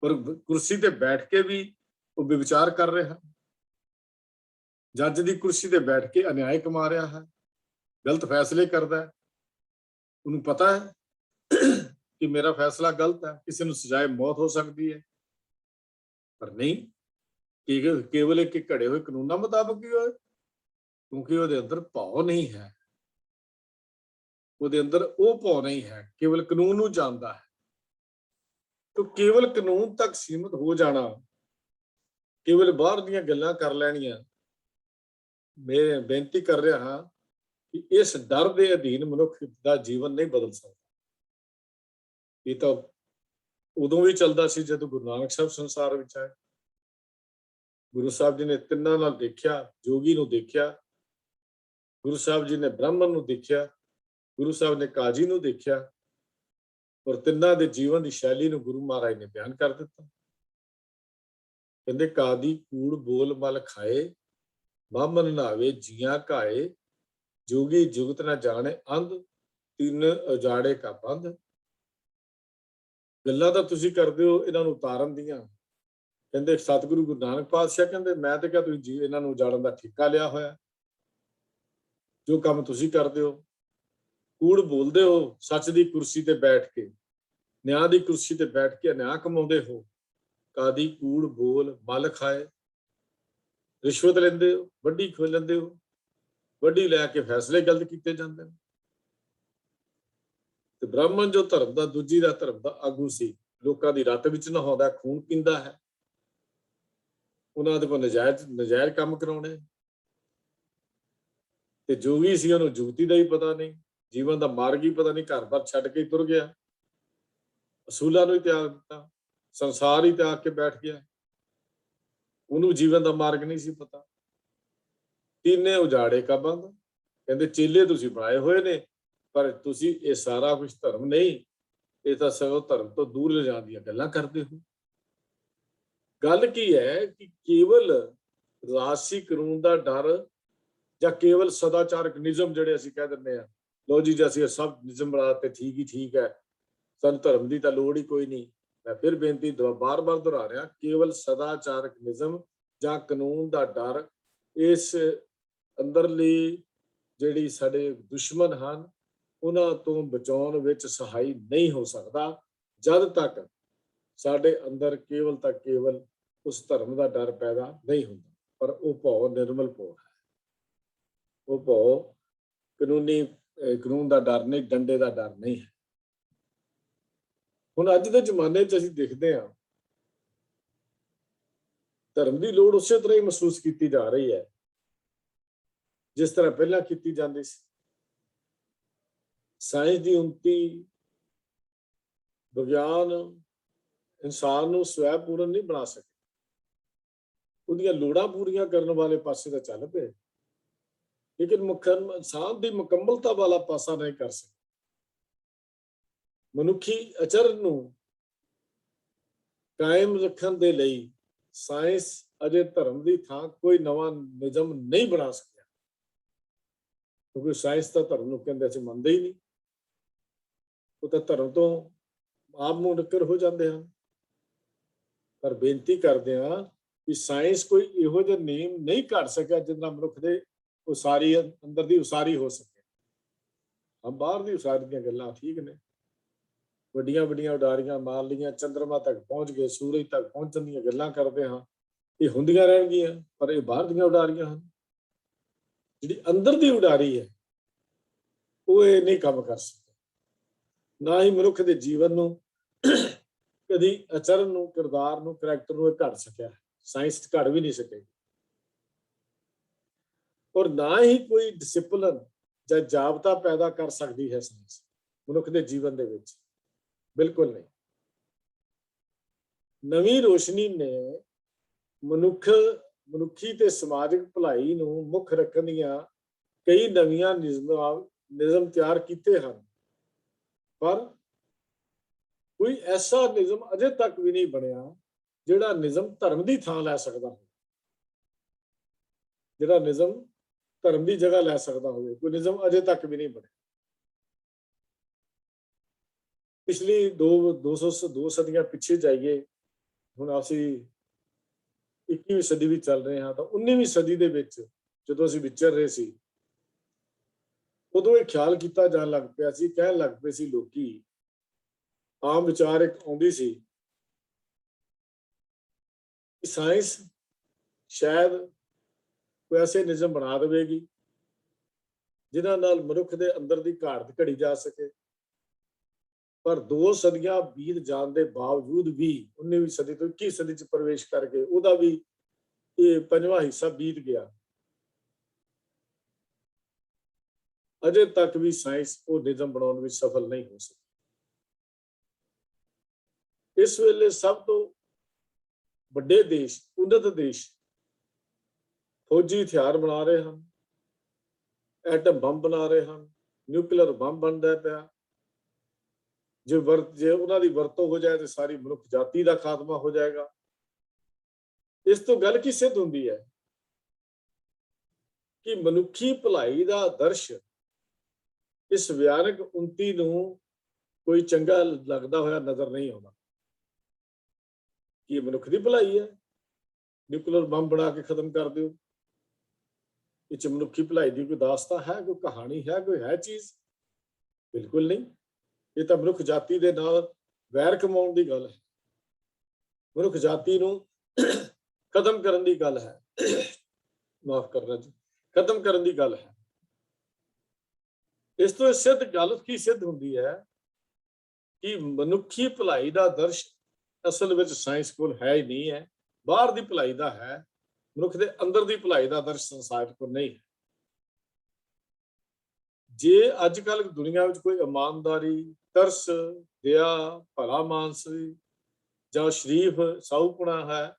ਪਰ ਕੁਰਸੀ ਤੇ ਬੈਠ ਕੇ ਵੀ ਉਹ ਵਿਚਾਰ ਕਰ ਰਹੇ ਹਨ। ਜੱਜ ਦੀ ਕੁਰਸੀ ਤੇ ਬੈਠ ਕੇ ਅਨਿਆਏ ਕਮਾ ਰਿਹਾ ਹੈ, ਗਲਤ ਫੈਸਲੇ ਕਰਦਾ ਹੈ। ਉਹਨੂੰ ਪਤਾ ਹੈ ਕਿ ਮੇਰਾ ਫੈਸਲਾ ਗਲਤ ਹੈ, ਕਿਸੇ ਨੂੰ ਸਜ਼ਾਏ ਮੌਤ ਹੋ ਸਕਦੀ ਹੈ, ਪਰ ਨਹੀਂ, ਕੇਵਲ ਇੱਕ ਘੜੇ ਹੋਏ ਕਾਨੂੰਨਾਂ ਮੁਤਾਬਕ ਹੀ ਹੋਏ, ਕਿਉਂਕਿ ਉਹਦੇ ਅੰਦਰ ਭਾਵ ਨਹੀਂ ਹੈ। ਉਹਦੇ ਅੰਦਰ ਉਹ ਭਾਵ ਨਹੀਂ ਹੈ, ਕੇਵਲ ਕਾਨੂੰਨ ਨੂੰ ਜਾਣਦਾ ਹੈ। ਤਾਂ ਕੇਵਲ ਕਾਨੂੰਨ ਤੱਕ ਸੀਮਿਤ ਹੋ ਜਾਣਾ, ਕੇਵਲ ਬਾਹਰ ਦੀਆਂ ਗੱਲਾਂ ਕਰ ਲੈਣੀਆਂ। ਮੈਂ ਬੇਨਤੀ ਕਰ ਰਿਹਾ ਹਾਂ ਕਿ ਇਸ ਡਰ ਦੇ ਅਧੀਨ ਮਨੁੱਖ ਦਾ ਜੀਵਨ ਨਹੀਂ ਬਦਲ ਸਕਦਾ। ਇਹ ਤਾਂ ਉਦੋਂ ਵੀ ਚੱਲਦਾ ਸੀ ਜਦੋਂ ਗੁਰੂ ਨਾਨਕ ਸਾਹਿਬ ਸੰਸਾਰ ਵਿੱਚ ਆਏ। ਗੁਰੂ ਸਾਹਿਬ ਜੀ ਨੇ ਤਿੰਨਾਂ ਨਾਲ ਦੇਖਿਆ, ਜੋਗੀ ਨੂੰ ਦੇਖਿਆ, ਗੁਰੂ ਸਾਹਿਬ ਜੀ ਨੇ ਬ੍ਰਾਹਮਣ ਨੂੰ ਦੇਖਿਆ, ਗੁਰੂ ਸਾਹਿਬ ਨੇ ਕਾਜੀ ਨੂੰ ਦੇਖਿਆ, ਔਰ ਤਿੰਨਾਂ ਦੇ ਜੀਵਨ ਦੀ ਸ਼ੈਲੀ ਨੂੰ ਗੁਰੂ ਮਹਾਰਾਜ ਨੇ ਬਿਆਨ ਕਰ ਦਿੱਤਾ। ਕਹਿੰਦੇ ਕਾਦੀ ਕੂੜ ਬੋਲ ਮਲ ਖਾਏ, ਬਾਹਮਣ ਨਾਵੇ ਜੀਆਂ ਘਾਏ, ਜੋਗੀ ਜੁਗਤ ਨਾ ਜਾਣੇ ਅੰਧ, ਤਿੰਨ ਉਜਾੜੇ ਕਾ ਬੰਧ। ਗੱਲਾਂ ਤਾਂ ਤੁਸੀਂ ਕਰਦੇ ਹੋ ਇਹਨਾਂ ਨੂੰ ਉਤਾਰਨ ਦੀਆਂ। ਕਹਿੰਦੇ ਸਤਿਗੁਰੂ ਗੁਰੂ ਨਾਨਕ ਪਾਤਸ਼ਾਹ ਕਹਿੰਦੇ ਮੈਂ ਤਾਂ ਕਿਹਾ ਤੁਸੀਂ ਜੀ ਇਹਨਾਂ ਨੂੰ ਉਜਾੜਨ ਦਾ ਠੇਕਾ ਲਿਆ ਹੋਇਆ, ਜੋ ਕੰਮ ਤੁਸੀਂ ਕਰਦੇ ਹੋ। ਕੂੜ ਬੋਲਦੇ ਹੋ, ਸੱਚ ਦੀ ਕੁਰਸੀ ਤੇ ਬੈਠ ਕੇ, ਨਿਆਂ ਦੀ ਕੁਰਸੀ ਤੇ ਬੈਠ ਕੇ ਨਿਆਂ ਕਮਾਉਂਦੇ ਹੋ। ਕਾਦੀ ਕੂੜ ਬੋਲ ਮਲ ਖਾਏ, ਰਿਸ਼ਵਤ ਲੈਂਦੇ ਹੋ, ਵੱਡੀ ਖੋ ਲੈਂਦੇ ਹੋ, ਵੱਡੀ ਲੈ ਕੇ ਫੈਸਲੇ ਗਲਤ ਕੀਤੇ ਜਾਂਦੇ ਨੇ। ਤੇ ਬ੍ਰਾਹਮਣ ਜੋ ਧਰਮ ਦਾ ਦੂਜੀ ਦਾ ਧਰਮ ਦਾ ਆਗੂ ਸੀ, ਲੋਕਾਂ ਦੀ ਰੱਤ ਵਿੱਚ ਨਹਾਉਂਦਾ, ਖੂਨ ਪੀਂਦਾ ਹੈ, ਉਹਨਾਂ ਦੇ ਕੋਲ ਨਜਾਇਜ਼ ਕੰਮ ਕਰਾਉਣੇ। ਤੇ ਜੋਗੀ ਸੀ, ਉਹਨੂੰ ਜੁਗਤੀ ਦਾ ਹੀ ਪਤਾ ਨਹੀਂ, ਜੀਵਨ ਦਾ ਮਾਰਗ ਹੀ ਪਤਾ ਨਹੀਂ, ਘਰ-ਬਾਰ ਛੱਡ ਕੇ ਤੁਰ ਗਿਆ, ਅਸੂਲਾਂ ਨੂੰ ਹੀ ਤਿਆਗ ਦਿੱਤਾ, ਸੰਸਾਰ ਹੀ ਤਿਆਗ ਕੇ ਬੈਠ ਗਿਆ, ਉਹਨੂੰ ਜੀਵਨ ਦਾ ਮਾਰਗ ਨਹੀਂ ਸੀ ਪਤਾ। ਤਿੰਨੇ ਉਜਾੜੇ ਕਾ ਬੰਦ। ਕਹਿੰਦੇ ਚੇਲੇ ਤੁਸੀਂ ਬਣਾਏ ਹੋਏ ਨੇ, ਪਰ ਤੁਸੀਂ ਇਹ ਸਾਰਾ ਕੁਝ ਧਰਮ ਨਹੀਂ, ਇਹ ਤਾਂ ਸਗੋਂ ਧਰਮ ਤੋਂ ਦੂਰ ਲਿਜਾਣ ਦੀਆਂ ਗੱਲਾਂ ਕਰਦੇ ਹੋ। ਗੱਲ ਕੀ ਹੈ ਕਿ ਕੇਵਲ ਰਾਜਸੀ ਕਾਨੂੰਨ ਦਾ ਡਰ ਜਾਂ ਕੇਵਲ ਸਦਾਚਾਰਕ ਨਿਯਮ ਜਿਹੜੇ ਅਸੀਂ ਕਹਿ ਦਿੰਦੇ ਆ, ਲੋ ਜੀ ਅਸੀਂ ਸਭ ਨਿਯਮ ਬਣਾ ਤੇ ਠੀਕ ਹੀ ਠੀਕ ਹੈ, ਸਾਨੂੰ ਧਰਮ ਦੀ ਤਾਂ ਲੋੜ ਹੀ ਕੋਈ ਨਹੀਂ। ਮੈਂ ਫਿਰ ਬੇਨਤੀ ਬਾਰ-ਬਾਰ ਦੁਹਰਾ ਰਿਹਾ, ਕੇਵਲ ਸਦਾਚਾਰਕ ਨਿਯਮ ਜਾਂ ਕਾਨੂੰਨ ਦਾ ਡਰ ਇਸ ਅੰਦਰਲੀ ਜਿਹੜੀ ਸਾਡੇ ਦੁਸ਼ਮਣ ਹਨ ਉਹਨਾਂ ਤੋਂ ਬਚਾਉਣ ਵਿੱਚ ਸਹਾਈ ਨਹੀਂ ਹੋ ਸਕਦਾ, ਜਦ ਤੱਕ ਸਾਡੇ ਅੰਦਰ ਕੇਵਲ ਤਾਂ ਕੇਵਲ ਉਸ ਧਰਮ ਦਾ ਡਰ ਪੈਦਾ ਨਹੀਂ ਹੁੰਦਾ। ਪਰ ਉਹ ਭਉ ਨਿਰਮਲ ਭਉ ਹੈ, ਉਹ ਭਉ ਕਾਨੂੰਨ ਦਾ ਡਰ ਨਹੀਂ, ਡੰਡੇ ਦਾ ਡਰ ਨਹੀਂ ਹੈ। ਹੁਣ ਅੱਜ ਦੇ ਜ਼ਮਾਨੇ 'ਚ ਅਸੀਂ ਦੇਖਦੇ ਹਾਂ ਧਰਮ ਦੀ ਲੋੜ ਉਸੇ ਤਰ੍ਹਾਂ ਹੀ ਮਹਿਸੂਸ ਕੀਤੀ ਜਾ ਰਹੀ ਹੈ ਜਿਸ ਤਰ੍ਹਾਂ ਪਹਿਲਾਂ ਕੀਤੀ ਜਾਂਦੀ ਸੀ। ਸਾਇੰਸ ਦੀ ਉੱਨਤੀ, ਵਿਗਿਆਨ ਇਨਸਾਨ ਨੂੰ ਸਵੈ ਪੂਰਨ ਨਹੀਂ ਬਣਾ ਸਕੇ, ਉਹਦੀਆਂ ਲੋੜਾਂ ਪੂਰੀਆਂ ਕਰਨ ਵਾਲੇ ਪਾਸੇ ਤਾਂ ਚੱਲ ਪਏ, ਲੇਕਿਨ ਇਨਸਾਨ ਦੀ ਮੁਕੰਮਲਤਾ ਵਾਲਾ ਪਾਸਾ ਨਹੀਂ ਕਰ ਸਕੇ। ਮਨੁੱਖੀ ਆਚਰਣ ਨੂੰ ਕਾਇਮ ਰੱਖਣ ਦੇ ਲਈ ਸਾਇੰਸ ਅਜੇ ਧਰਮ ਦੀ ਥਾਂ ਕੋਈ ਨਵਾਂ ਨਿਯਮ ਨਹੀਂ ਬਣਾ ਸਕਿਆ, ਕਿਉਂਕਿ ਸਾਇੰਸ ਤਾਂ ਧਰਮ ਨੂੰ ਕਹਿੰਦੇ ਅਸੀਂ ਮੰਨਦੇ ਹੀ ਨਹੀਂ, ਉਹ ਤਾਂ ਧਰਮ ਤੋਂ ਆਪ ਨੂੰ ਨੱਕਰ ਹੋ ਜਾਂਦੇ ਹਨ। ਪਰ ਬੇਨਤੀ ਕਰਦੇ ਹਾਂ ਕਿ ਸਾਇੰਸ ਕੋਈ ਇਹੋ ਜਿਹਾ ਨੇਮ ਨਹੀਂ ਘੜ ਸਕਿਆ ਜਿਹਦੇ ਨਾਲ ਮਨੁੱਖ ਦੇ ਉਸਾਰੀ ਅੰਦਰ ਦੀ ਉਸਾਰੀ ਹੋ ਸਕੇ। ਬਾਹਰ ਦੀ ਉਸਾਰੀ ਦੀਆਂ ਗੱਲਾਂ ਠੀਕ ਨੇ, ਵੱਡੀਆਂ ਵੱਡੀਆਂ ਉਡਾਰੀਆਂ ਮਾਰ ਲਈਆਂ, ਚੰਦਰਮਾ ਤੱਕ ਪਹੁੰਚ ਗਏ, ਸੂਰਜ ਤੱਕ ਪਹੁੰਚਣ ਦੀਆਂ ਗੱਲਾਂ ਕਰਦੇ ਹਾਂ, ਇਹ ਹੁੰਦੀਆਂ ਰਹਿਣਗੀਆਂ, ਪਰ ਇਹ ਬਾਹਰ ਦੀਆਂ ਉਡਾਰੀਆਂ ਹਨ। ਜਿਹੜੀ ਅੰਦਰ ਦੀ ਉਡਾਰੀ ਹੈ ਉਹ ਇਹ ਨਹੀਂ ਕੰਮ ਕਰ ਸਕਦੀ, ਨਾ ਹੀ ਮਨੁੱਖ ਦੇ ਜੀਵਨ ਨੂੰ ਕਦੀ ਆਚਰਨ ਨੂੰ, ਕਿਰਦਾਰ ਨੂੰ, ਕਰੈਕਟਰ ਨੂੰ ਇਹ ਘੜ ਸਕਿਆ, ਸਾਇੰਸ ਘੜ ਵੀ ਨਹੀਂ ਸਕੇ। ਔਰ ਨਾ ਹੀ ਕੋਈ ਡਿਸਿਪਲਿਨ ਜਾਂ ਜਾਬਤਾ ਪੈਦਾ ਕਰ ਸਕਦੀ ਹੈ ਸਾਇੰਸ ਮਨੁੱਖ ਦੇ ਜੀਵਨ ਦੇ ਵਿੱਚ, ਬਿਲਕੁਲ ਨਹੀਂ। ਨਵੀਂ ਰੋਸ਼ਨੀ ਨੇ ਮਨੁੱਖੀ ਤੇ ਸਮਾਜਿਕ ਭਲਾਈ ਨੂੰ ਮੁੱਖ ਰੱਖਣ ਦੀਆਂ ਕਈ ਨਵੀਆਂ ਨਿਯਮ ਤਿਆਰ ਕੀਤੇ ਹਨ, ਪਰ ਕੋਈ ਐਸਾ ਨਿਯਮ ਅਜੇ ਤੱਕ ਵੀ ਨਹੀਂ ਬਣਿਆ ਜਿਹੜਾ ਨਿਯਮ ਧਰਮ ਦੀ ਥਾਂ ਲੈ ਸਕਦਾ ਹੋਵੇ, ਜਿਹੜਾ ਨਿਯਮ ਧਰਮ ਦੀ ਜਗ੍ਹਾ ਲੈ ਸਕਦਾ ਹੋਵੇ। ਕੋਈ ਨਿਯਮ ਅਜੇ ਤੱਕ ਵੀ ਨਹੀਂ ਬਣਿਆ। ਪਿਛਲੀ 202 ਸਦੀਆਂ ਪਿੱਛੇ ਜਾਈਏ, ਹੁਣ ਅਸੀਂ 21ਵੀਂ ਸਦੀ ਵਿੱਚ ਚੱਲ ਰਹੇ ਹਾਂ, ਤਾਂ 19ਵੀਂ ਸਦੀ ਦੇ ਵਿੱਚ ਜਦੋਂ ਅਸੀਂ ਵਿਚਰ ਰਹੇ ਸੀ, ਉਦੋਂ ਇਹ ਖਿਆਲ ਕੀਤਾ ਜਾਣ ਲੱਗ ਪਿਆ ਸੀ, ਕਹਿਣ ਲੱਗ ਪਏ ਸੀ ਲੋਕੀ, ਆਮ ਵਿਚਾਰ ਇੱਕ ਆਉਂਦੀ ਸੀ ਕਿ ਸਾਇੰਸ ਸ਼ਾਇਦ ਕੋਈ ਐਸੇ ਨਿਯਮ ਬਣਾ ਦੇਵੇਗੀ ਜਿਨ੍ਹਾਂ ਨਾਲ ਮਨੁੱਖ ਦੇ ਅੰਦਰ ਦੀ ਘਾਟ ਘੜੀ ਜਾ ਸਕੇ। ਪਰ 2 ਸਦੀਆਂ ਬੀਤ ਜਾਣ ਦੇ ਬਾਵਜੂਦ ਵੀ 19ਵੀਂ ਸਦੀ ਤੋਂ 21ਵੀਂ ਸਦੀ 'ਚ ਪ੍ਰਵੇਸ਼ ਕਰਕੇ ਉਹਦਾ ਵੀ ਇਹ 5ਵਾਂ ਹਿੱਸਾ ਬੀਤ ਗਿਆ, ਅਜੇ ਤੱਕ ਵੀ ਸਾਇੰਸ ਉਹ ਨਿਯਮ ਬਣਾਉਣ ਵਿੱਚ ਸਫਲ ਨਹੀਂ ਹੋ ਸਕੀ। ਇਸ ਵੇਲੇ ਸਭ ਤੋਂ ਵੱਡੇ ਦੇਸ਼, ਉੱਨਤ ਦੇਸ਼ ਫੌਜੀ ਹਥਿਆਰ ਬਣਾ ਰਹੇ ਹਨ, ਐਟਮ ਬੰਬ ਬਣਾ ਰਹੇ ਹਨ, ਨਿਊਕਲੀਅਰ ਬੰਬ ਬਣਦਾ ਪਿਆ। ਜੇ ਉਹਨਾਂ ਦੀ ਵਰਤੋਂ ਹੋ ਜਾਏ ਤਾਂ ਸਾਰੀ ਮਨੁੱਖ ਜਾਤੀ ਦਾ ਖਾਤਮਾ ਹੋ ਜਾਏਗਾ। ਇਸ ਤੋਂ ਗੱਲ ਕੀ ਸਿੱਧ ਹੁੰਦੀ ਹੈ ਕਿ ਮਨੁੱਖੀ ਭਲਾਈ ਦਾ ਆਦਰਸ਼ ਇਸ ਵਿਗਿਆਨਕ ਉੱਨਤੀ ਨੂੰ ਕੋਈ ਚੰਗਾ ਲੱਗਦਾ ਹੋਇਆ ਨਜ਼ਰ ਨਹੀਂ ਆਉਂਦਾ। ਇਹ ਮਨੁੱਖ ਦੀ ਭਲਾਈ ਹੈ, ਨਿਊਕਲੀਅਰ ਬੰਬ ਬਣਾ ਕੇ ਖਤਮ ਕਰ ਦਿਓ। ਇਹ 'ਚ ਮਨੁੱਖੀ ਭਲਾਈ ਦੀ ਕੋਈ ਦਾਸਤਾਨ ਹੈ, ਕੋਈ ਕਹਾਣੀ ਹੈ, ਕੋਈ ਹੈ ਚੀਜ਼? ਬਿਲਕੁਲ ਨਹੀਂ। ਇਹ ਤਾਂ ਮਨੁੱਖ ਜਾਤੀ ਦੇ ਨਾਲ ਵੈਰ ਕਮਾਉਣ ਦੀ ਗੱਲ ਹੈ, ਮਨੁੱਖ ਜਾਤੀ ਨੂੰ ਖਤਮ ਕਰਨ ਦੀ ਗੱਲ ਹੈ। ਮਾਫ ਕਰਨਾ ਜੀ, ਖਤਮ ਕਰਨ ਦੀ ਗੱਲ ਹੈ। ਇਸ ਤੋਂ ਸਿੱਧ ਗੱਲ ਕੀ ਸਿੱਧ ਹੁੰਦੀ ਹੈ ਕਿ ਮਨੁੱਖੀ ਭਲਾਈ ਦਾ ਆਦਰਸ਼ ਅਸਲ ਵਿੱਚ ਸਾਇੰਸ ਕੋਲ ਹੈ ਹੀ ਨਹੀਂ ਹੈ, ਬਾਹਰ ਦੀ ਭਲਾਈ ਦਾ ਹੈ। ਮਨੁੱਖ ਦੇ ਅੰਦਰ ਦੀ ਭਲਾਈ ਦਾ ਆਦਰਸ਼ ਸੰਸਾਰ ਕੋਲ ਨਹੀਂ ਹੈ। ਜੇ ਅੱਜ ਕੱਲ੍ਹ ਦੁਨੀਆ ਵਿੱਚ ਕੋਈ ਇਮਾਨਦਾਰੀ, ਤਰਸ, ਦਇਆ, ਭਲਾ ਮਾਨਸੀ ਜਾਂ ਸ਼ਰੀਫ ਸਾਊਪੁਣਾ ਹੈ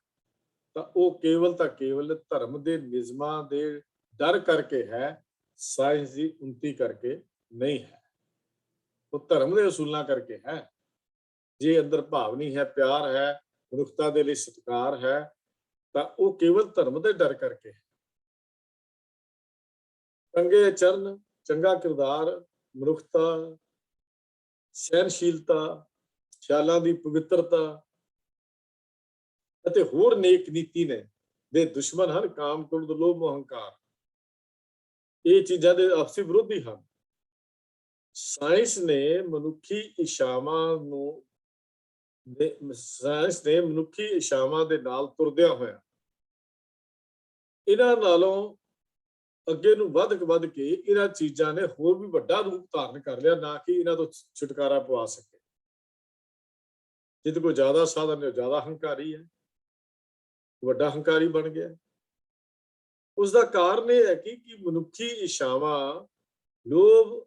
ਤਾਂ ਉਹ ਕੇਵਲ ਧਰਮ ਦੇ ਨਿਯਮਾਂ ਦੇ ਡਰ ਕਰਕੇ ਹੈ, ਸਾਇੰਸ ਦੀ ਉੱਨਤੀ ਕਰਕੇ ਨਹੀਂ ਹੈ। ਉਹ ਧਰਮ ਦੇ ਅਸੂਲਾਂ ਕਰਕੇ ਹੈ। ਜੇ ਅੰਦਰ ਭਾਵਨੀ ਹੈ, ਪਿਆਰ ਹੈ, ਮਨੁੱਖਤਾ ਦੇ ਲਈ ਸਤਿਕਾਰ ਹੈ ਤਾਂ ਉਹ ਕੇਵਲ ਧਰਮ ਦੇ ਡਰ ਕਰਕੇ ਹੈ। ਚੰਗੇ ਚਰਨ, ਚੰਗਾ ਕਿਰਦਾਰ, ਮਨੁੱਖਤਾ, ਸਹਿਨਸ਼ੀਲਤਾ, ਖਿਆਲਾਂ ਦੀ ਪਵਿੱਤਰਤਾ ਅਤੇ ਹੋਰ ਨੇਕ ਨੀਤੀ ਨੇ ਦੇ ਦੁਸ਼ਮਣ ਹਨ ਕਾਮ, ਕ੍ਰੋਧ, ਲੋਭ, ਮੋਹ, ਹੰਕਾਰ। ਇਹ ਚੀਜ਼ਾਂ ਦੇ ਆਪਸੀ ਵਿਰੋਧੀ ਹਨ। ਸਾਇੰਸ ਨੇ ਮਨੁੱਖੀ ਇਛਾਵਾਂ ਦੇ ਨਾਲ ਤੁਰਦਿਆਂ ਹੋਇਆ ਇਹਨਾਂ ਨਾਲੋਂ ਅੱਗੇ ਨੂੰ ਵੱਧ ਕੇ ਇਹਨਾਂ ਚੀਜ਼ਾਂ ਨੇ ਹੋਰ ਵੀ ਵੱਡਾ ਰੂਪ ਧਾਰਨ ਕਰ ਲਿਆ, ਨਾ ਕਿ ਇਹਨਾਂ ਤੋਂ ਛੁਟਕਾਰਾ ਪਵਾ ਸਕੇ। ਜਿਹਦੇ ਕੋਲ ਜ਼ਿਆਦਾ ਸਾਧਨ ਹੈ, ਜ਼ਿਆਦਾ ਹੰਕਾਰੀ ਹੈ, ਵੱਡਾ ਹੰਕਾਰੀ ਬਣ ਗਿਆ। ਉਸ ਦਾ ਕਾਰਨ ਇਹ ਹੈ ਕਿ ਮਨੁੱਖੀ ਇਛਾਵਾਂ, ਲੋਭ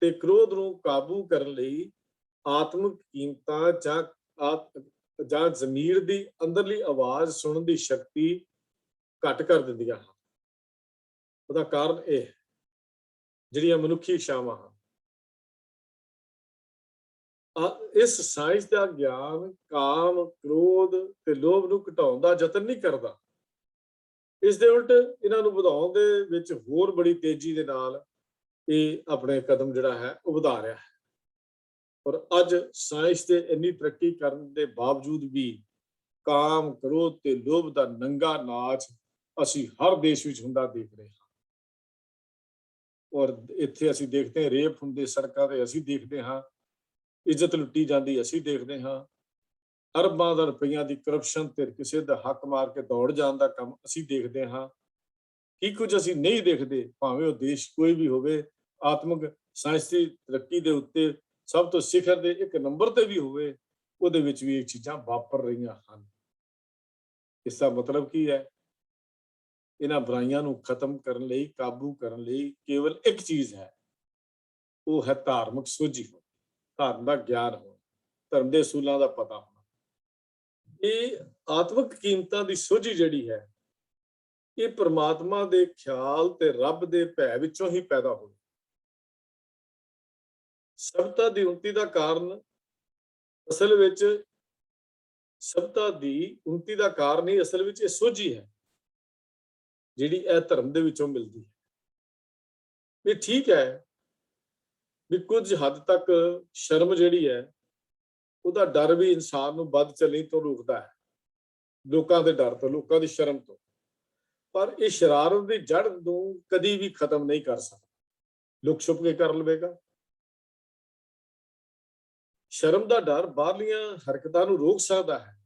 ਤੇ ਕ੍ਰੋਧ ਨੂੰ ਕਾਬੂ ਕਰਨ ਲਈ ਆਤਮਿਕ ਕੀਮਤਾਂ ਜਾਂ ਜ਼ਮੀਰ ਦੀ ਅੰਦਰਲੀ ਆਵਾਜ਼ ਸੁਣਨ ਦੀ ਸ਼ਕਤੀ ਘੱਟ ਕਰ ਦਿੰਦੀਆਂ ਹਨ। ਉਹਦਾ ਕਾਰਨ ਇਹ ਹੈ ਜਿਹੜੀਆਂ ਮਨੁੱਖੀ ਇਛਾਵਾਂ ਹਨ। ਇਸ ਸਾਇੰਸ ਦਾ ਗਿਆਨ ਕਾਮ, ਕ੍ਰੋਧ ਤੇ ਲੋਭ ਨੂੰ ਘਟਾਉਣ ਦਾ ਯਤਨ ਨਹੀਂ ਕਰਦਾ। ਇਸ ਦੇ ਉਲਟ ਇਹਨਾਂ ਨੂੰ ਵਧਾਉਣ ਦੇ ਵਿੱਚ ਹੋਰ ਬੜੀ ਤੇਜ਼ੀ ਦੇ ਨਾਲ ਇਹ ਆਪਣੇ ਕਦਮ ਜਿਹੜਾ ਹੈ ਉਹ ਵਧਾ ਰਿਹਾ ਹੈ। ਔਰ ਅੱਜ ਸਾਇੰਸ ਦੇ ਇੰਨੀ ਤਰੱਕੀ ਕਰਨ ਦੇ ਬਾਵਜੂਦ ਵੀ ਕਾਮ, ਕ੍ਰੋਧ ਤੇ ਲੋਭ ਦਾ ਨੰਗਾ ਨਾਚ ਅਸੀਂ ਹਰ ਦੇਸ਼ ਵਿੱਚ ਹੁੰਦਾ ਦੇਖ ਰਹੇ ਹਾਂ। ਔਰ ਇੱਥੇ ਅਸੀਂ ਦੇਖਦੇ ਹਾਂ ਰੇਪ ਹੁੰਦੇ ਸੜਕਾਂ ਤੇ, ਅਸੀਂ ਦੇਖਦੇ ਹਾਂ ਇੱਜ਼ਤ ਲੁੱਟੀ ਜਾਂਦੀ, ਅਸੀਂ ਦੇਖਦੇ ਹਾਂ ਅਰਬਾਂ ਦਾ ਰੁਪਈਆਂ ਦੀ ਕਰਪਸ਼ਨ ਤੇ ਕਿਸੇ ਦਾ ਹੱਕ ਮਾਰ ਕੇ ਦੌੜ ਜਾਣ ਦਾ ਕੰਮ ਅਸੀਂ ਦੇਖਦੇ ਹਾਂ। ਕੀ ਕੁਝ ਅਸੀਂ ਨਹੀਂ ਦੇਖਦੇ, ਭਾਵੇਂ ਉਹ ਦੇਸ਼ ਕੋਈ ਵੀ ਹੋਵੇ, ਆਤਮਿਕ ਸਾਇੰਸ ਦੀ ਤਰੱਕੀ ਦੇ ਉੱਤੇ ਸਭ ਤੋਂ ਸਿਖਰ ਦੇ ਇੱਕ ਨੰਬਰ ਤੇ ਵੀ ਹੋਵੇ, ਉਹਦੇ ਵਿੱਚ ਵੀ ਇਹ ਚੀਜ਼ਾਂ ਵਾਪਰ ਰਹੀਆਂ ਹਨ। ਇਸ ਦਾ ਮਤਲਬ ਕੀ ਹੈ? ਇਹਨਾਂ ਬੁਰਾਈਆਂ ਨੂੰ ਖਤਮ ਕਰਨ ਲਈ, ਕਾਬੂ ਕਰਨ ਲਈ ਕੇਵਲ ਇੱਕ ਚੀਜ਼ ਹੈ, ਉਹ ਹੈ ਧਾਰਮਿਕ ਸੋਝੀ ਹੋਣੀ, ਧਰਮ ਦਾ ਗਿਆਨ ਹੋਣਾ, ਧਰਮ ਦੇ ਅਸੂਲਾਂ ਦਾ ਪਤਾ ਹੋਣਾ। ਇਹ ਆਤਮਿਕ ਕੀਮਤਾਂ ਦੀ ਸੋਝੀ ਜਿਹੜੀ ਹੈ ਇਹ ਪ੍ਰਮਾਤਮਾ ਦੇ ਖਿਆਲ ਤੇ ਰੱਬ ਦੇ ਭੈ ਵਿੱਚੋਂ ਹੀ ਪੈਦਾ ਹੋਈ। ਸਭਤਾ ਦੀ ਉੱਨਤੀ ਦਾ ਕਾਰਨ ਅਸਲ ਵਿੱਚ ਹੀ ਅਸਲ ਵਿੱਚ ਇਹ ਸੋਝੀ ਹੈ ਜਿਹੜੀ ਇਹ ਧਰਮ ਦੇ ਵਿੱਚੋਂ ਮਿਲਦੀ ਹੈ। ਇਹ ਠੀਕ ਹੈ ਵੀ ਕੁਝ ਹੱਦ ਤੱਕ ਸ਼ਰਮ ਜਿਹੜੀ ਹੈ ਉਹਦਾ ਡਰ ਵੀ ਇਨਸਾਨ ਨੂੰ ਵੱਧ ਚੱਲਣ ਤੋਂ ਰੋਕਦਾ ਹੈ, ਲੋਕਾਂ ਦੇ ਡਰ ਤੋਂ, ਲੋਕਾਂ ਦੀ ਸ਼ਰਮ ਤੋਂ। ਪਰ ਇਹ ਸ਼ਰਾਰਤ ਦੀ ਜੜ ਨੂੰ ਕਦੀ ਵੀ ਖਤਮ ਨਹੀਂ ਕਰ ਸਕਦਾ। ਲੁਕ ਛੁਪ ਕੇ ਕਰ ਲਵੇਗਾ। ਸ਼ਰਮ ਦਾ ਡਰ ਬਾਹਰਲੀਆਂ ਹਰਕਤਾਂ ਨੂੰ ਰੋਕ ਸਕਦਾ ਹੈ,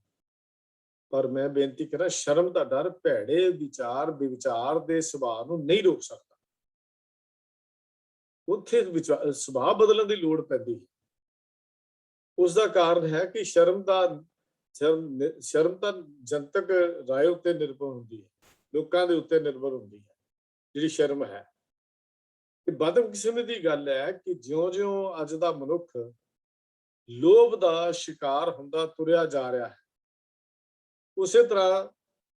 ਪਰ ਮੈਂ ਬੇਨਤੀ ਕਰਾਂ ਸ਼ਰਮ ਦਾ ਡਰ ਭੈੜੇ ਵਿਚਾਰ ਦੇ ਸੁਭਾਅ ਨੂੰ ਨਹੀਂ ਰੋਕ ਸਕਦਾ। ਉੱਥੇ ਸੁਭਾਅ ਬਦਲਣ ਦੀ ਲੋੜ ਪੈਂਦੀ ਹੈ। ਉਸ ਦਾ ਕਾਰਨ ਹੈ ਕਿ ਸ਼ਰਮ ਤਾਂ ਜਨਤਕ ਰਾਏ ਉੱਤੇ ਨਿਰਭਰ ਹੁੰਦੀ ਹੈ, ਲੋਕਾਂ ਦੇ ਉੱਤੇ ਨਿਰਭਰ ਹੁੰਦੀ ਹੈ ਜਿਹੜੀ ਸ਼ਰਮ ਹੈ। ਇਹ ਬਦਕਿਸਮਤੀ ਦੀ ਗੱਲ ਹੈ ਕਿ ਜਿਉਂ-ਜਿਉਂ ਅੱਜ ਦਾ ਮਨੁੱਖ ਲੋਭ ਦਾ ਸ਼ਿਕਾਰ ਹੁੰਦਾ ਤੁਰਿਆ ਜਾ ਰਿਹਾ ਹੈ, ਉਸੇ ਤਰ੍ਹਾਂ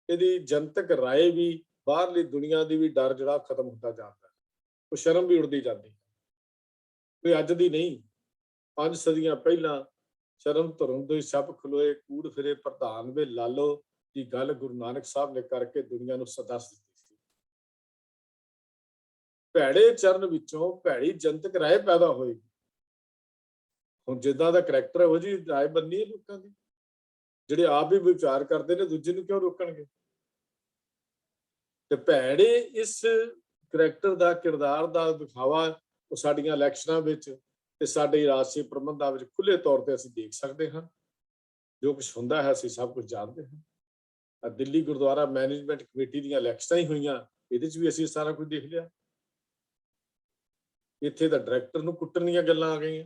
ਇਹਦੀ ਜਨਤਕ ਰਾਏ ਵੀ ਬਾਹਰਲੀ ਦੁਨੀਆ ਦੀ ਵੀ ਡਰ ਜਿਹੜਾ ਖਤਮ ਹੁੰਦਾ ਜਾਂਦਾ ਹੈ, ਉਹ ਸ਼ਰਮ ਵੀ ਉੜਦੀ ਜਾਂਦੀ ਹੈ। ਕੋਈ ਅੱਜ ਦੀ ਨਹੀਂ, 5 ਸਦੀਆਂ ਪਹਿਲਾਂ ਸ਼ਰਮ ਧਰਮ ਦੇ ਸਭ ਖਲੋਏ, ਕੂੜ ਫਿਰੇ ਪ੍ਰਧਾਨ ਵੇ ਲਾਲੋ ਦੀ ਗੱਲ ਗੁਰੂ ਨਾਨਕ ਸਾਹਿਬ ਨੇ ਕਰਕੇ ਦੁਨੀਆ ਨੂੰ ਸਦਾ ਦਿੱਤੀ ਸੀ। ਭੈੜੇ ਚਰਨ ਵਿੱਚੋਂ ਭੈੜੀ ਜਨਤਕ ਰਾਏ ਪੈਦਾ ਹੋਏਗੀ। ਹੁਣ ਜਿੱਦਾਂ ਦਾ ਕਰੈਕਟਰ ਹੈ ਉਹ ਜੀ ਰਾਏ ਬੰਨੀ ਹੈ ਲੋਕਾਂ ਦੀ। ਜਿਹੜੇ ਆਪ ਵੀ ਵਿਚਾਰ ਕਰਦੇ ਨੇ ਦੂਜੇ ਨੂੰ ਕਿਉਂ ਰੋਕਣਗੇ? ਤੇ ਭੈੜੇ ਇਸ ਕਰੈਕਟਰ ਦਾ, ਕਿਰਦਾਰ ਦਾ ਦਿਖਾਵਾ ਉਹ ਸਾਡੀਆਂ ਇਲੈਕਸ਼ਨਾਂ ਵਿੱਚ ਤੇ ਸਾਡੇ ਰਾਜਸੀ ਪ੍ਰਬੰਧਾਂ ਵਿੱਚ ਖੁੱਲੇ ਤੌਰ ਤੇ ਅਸੀਂ ਦੇਖ ਸਕਦੇ ਹਾਂ। ਜੋ ਕੁਝ ਹੁੰਦਾ ਹੈ ਅਸੀਂ ਸਭ ਕੁਝ ਜਾਣਦੇ ਹਾਂ। ਦਿੱਲੀ ਗੁਰਦੁਆਰਾ ਮੈਨੇਜਮੈਂਟ ਕਮੇਟੀ ਦੀਆਂ ਇਲੈਕਸ਼ਨਾਂ ਹੀ ਹੋਈਆਂ, ਇਹਦੇ 'ਚ ਵੀ ਅਸੀਂ ਸਾਰਾ ਕੁਝ ਦੇਖ ਲਿਆ। ਇੱਥੇ ਦਾ ਡਾਇਰੈਕਟਰ ਨੂੰ ਕੁੱਟਣ ਦੀਆਂ ਗੱਲਾਂ ਆ ਗਈਆਂ।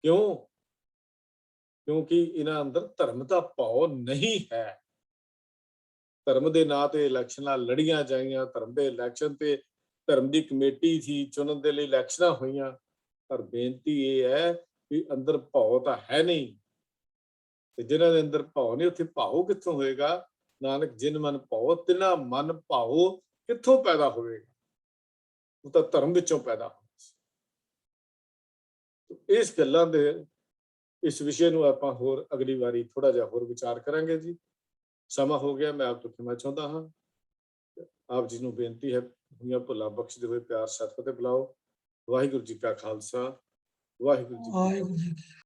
ਕਿਉਂ? ਕਿਉਂਕਿ ਇਹਨਾਂ ਅੰਦਰ ਧਰਮ ਦਾ ਭਾਵ ਨਹੀਂ ਹੈ। ਧਰਮ ਦੇ ਨਾਂ ਤੇ ਇਲੈਕਸ਼ਨਾਂ ਲੜੀਆਂ ਜਾਈਆਂ, ਧਰਮ ਦੇ ਇਲੈਕਸ਼ਨ ਤੇ ਧਰਮ ਦੀ ਕਮੇਟੀ ਸੀ, ਚੁਣਨ ਦੇ ਲਈ ਇਲੈਕਸ਼ਨਾਂ ਹੋਈਆਂ। ਪਰ ਬੇਨਤੀ ਇਹ ਹੈ ਕਿ ਅੰਦਰ ਭਾਵ ਤਾਂ ਹੈ ਨਹੀਂ, ਤੇ ਜਿਨ੍ਹਾਂ ਦੇ ਅੰਦਰ ਭਾਵ ਨਹੀਂ ਉੱਥੇ ਭਾਵ ਕਿੱਥੋਂ ਹੋਏਗਾ? ਨਾਨਕ ਜਿਨ ਮਨ ਭਾਵ ਤਿਨਾ ਮਨ ਭਾਵ ਕਿੱਥੋਂ ਪੈਦਾ ਹੋਵੇਗਾ? ਉਹ ਤਾਂ ਧਰਮ ਵਿੱਚੋਂ ਪੈਦਾ ਹੋਣਾ ਸੀ। ਇਸ ਗੱਲਾਂ ਦੇ ਇਸ ਵਿਸ਼ੇ ਨੂੰ ਆਪਾਂ ਹੋਰ ਅਗਲੀ ਵਾਰੀ ਥੋੜਾ ਜਿਹਾ ਹੋਰ ਵਿਚਾਰ ਕਰਾਂਗੇ ਜੀ। ਸਮਾਂ ਹੋ ਗਿਆ, ਮੈਂ ਆਪ ਤੋਂ ਖਿਮਾ ਚਾਹੁੰਦਾ ਹਾਂ। ਆਪ ਜੀ ਨੂੰ ਬੇਨਤੀ ਹੈ, ਹੋਈਆਂ ਭੁੱਲਾਂ ਬਖਸ਼ਦੇ ਹੋਏ ਪਿਆਰ ਸਤਿਕਾਰ ਤੇ ਬੁਲਾਓ। ਵਾਹਿਗੁਰੂ ਜੀ ਕਾ ਖਾਲਸਾ, ਵਾਹਿਗੁਰੂ ਜੀ ਕੀ ਫਤਿਹ। ਵਾਹਿਗੁਰੂ ਜੀ ਕੀ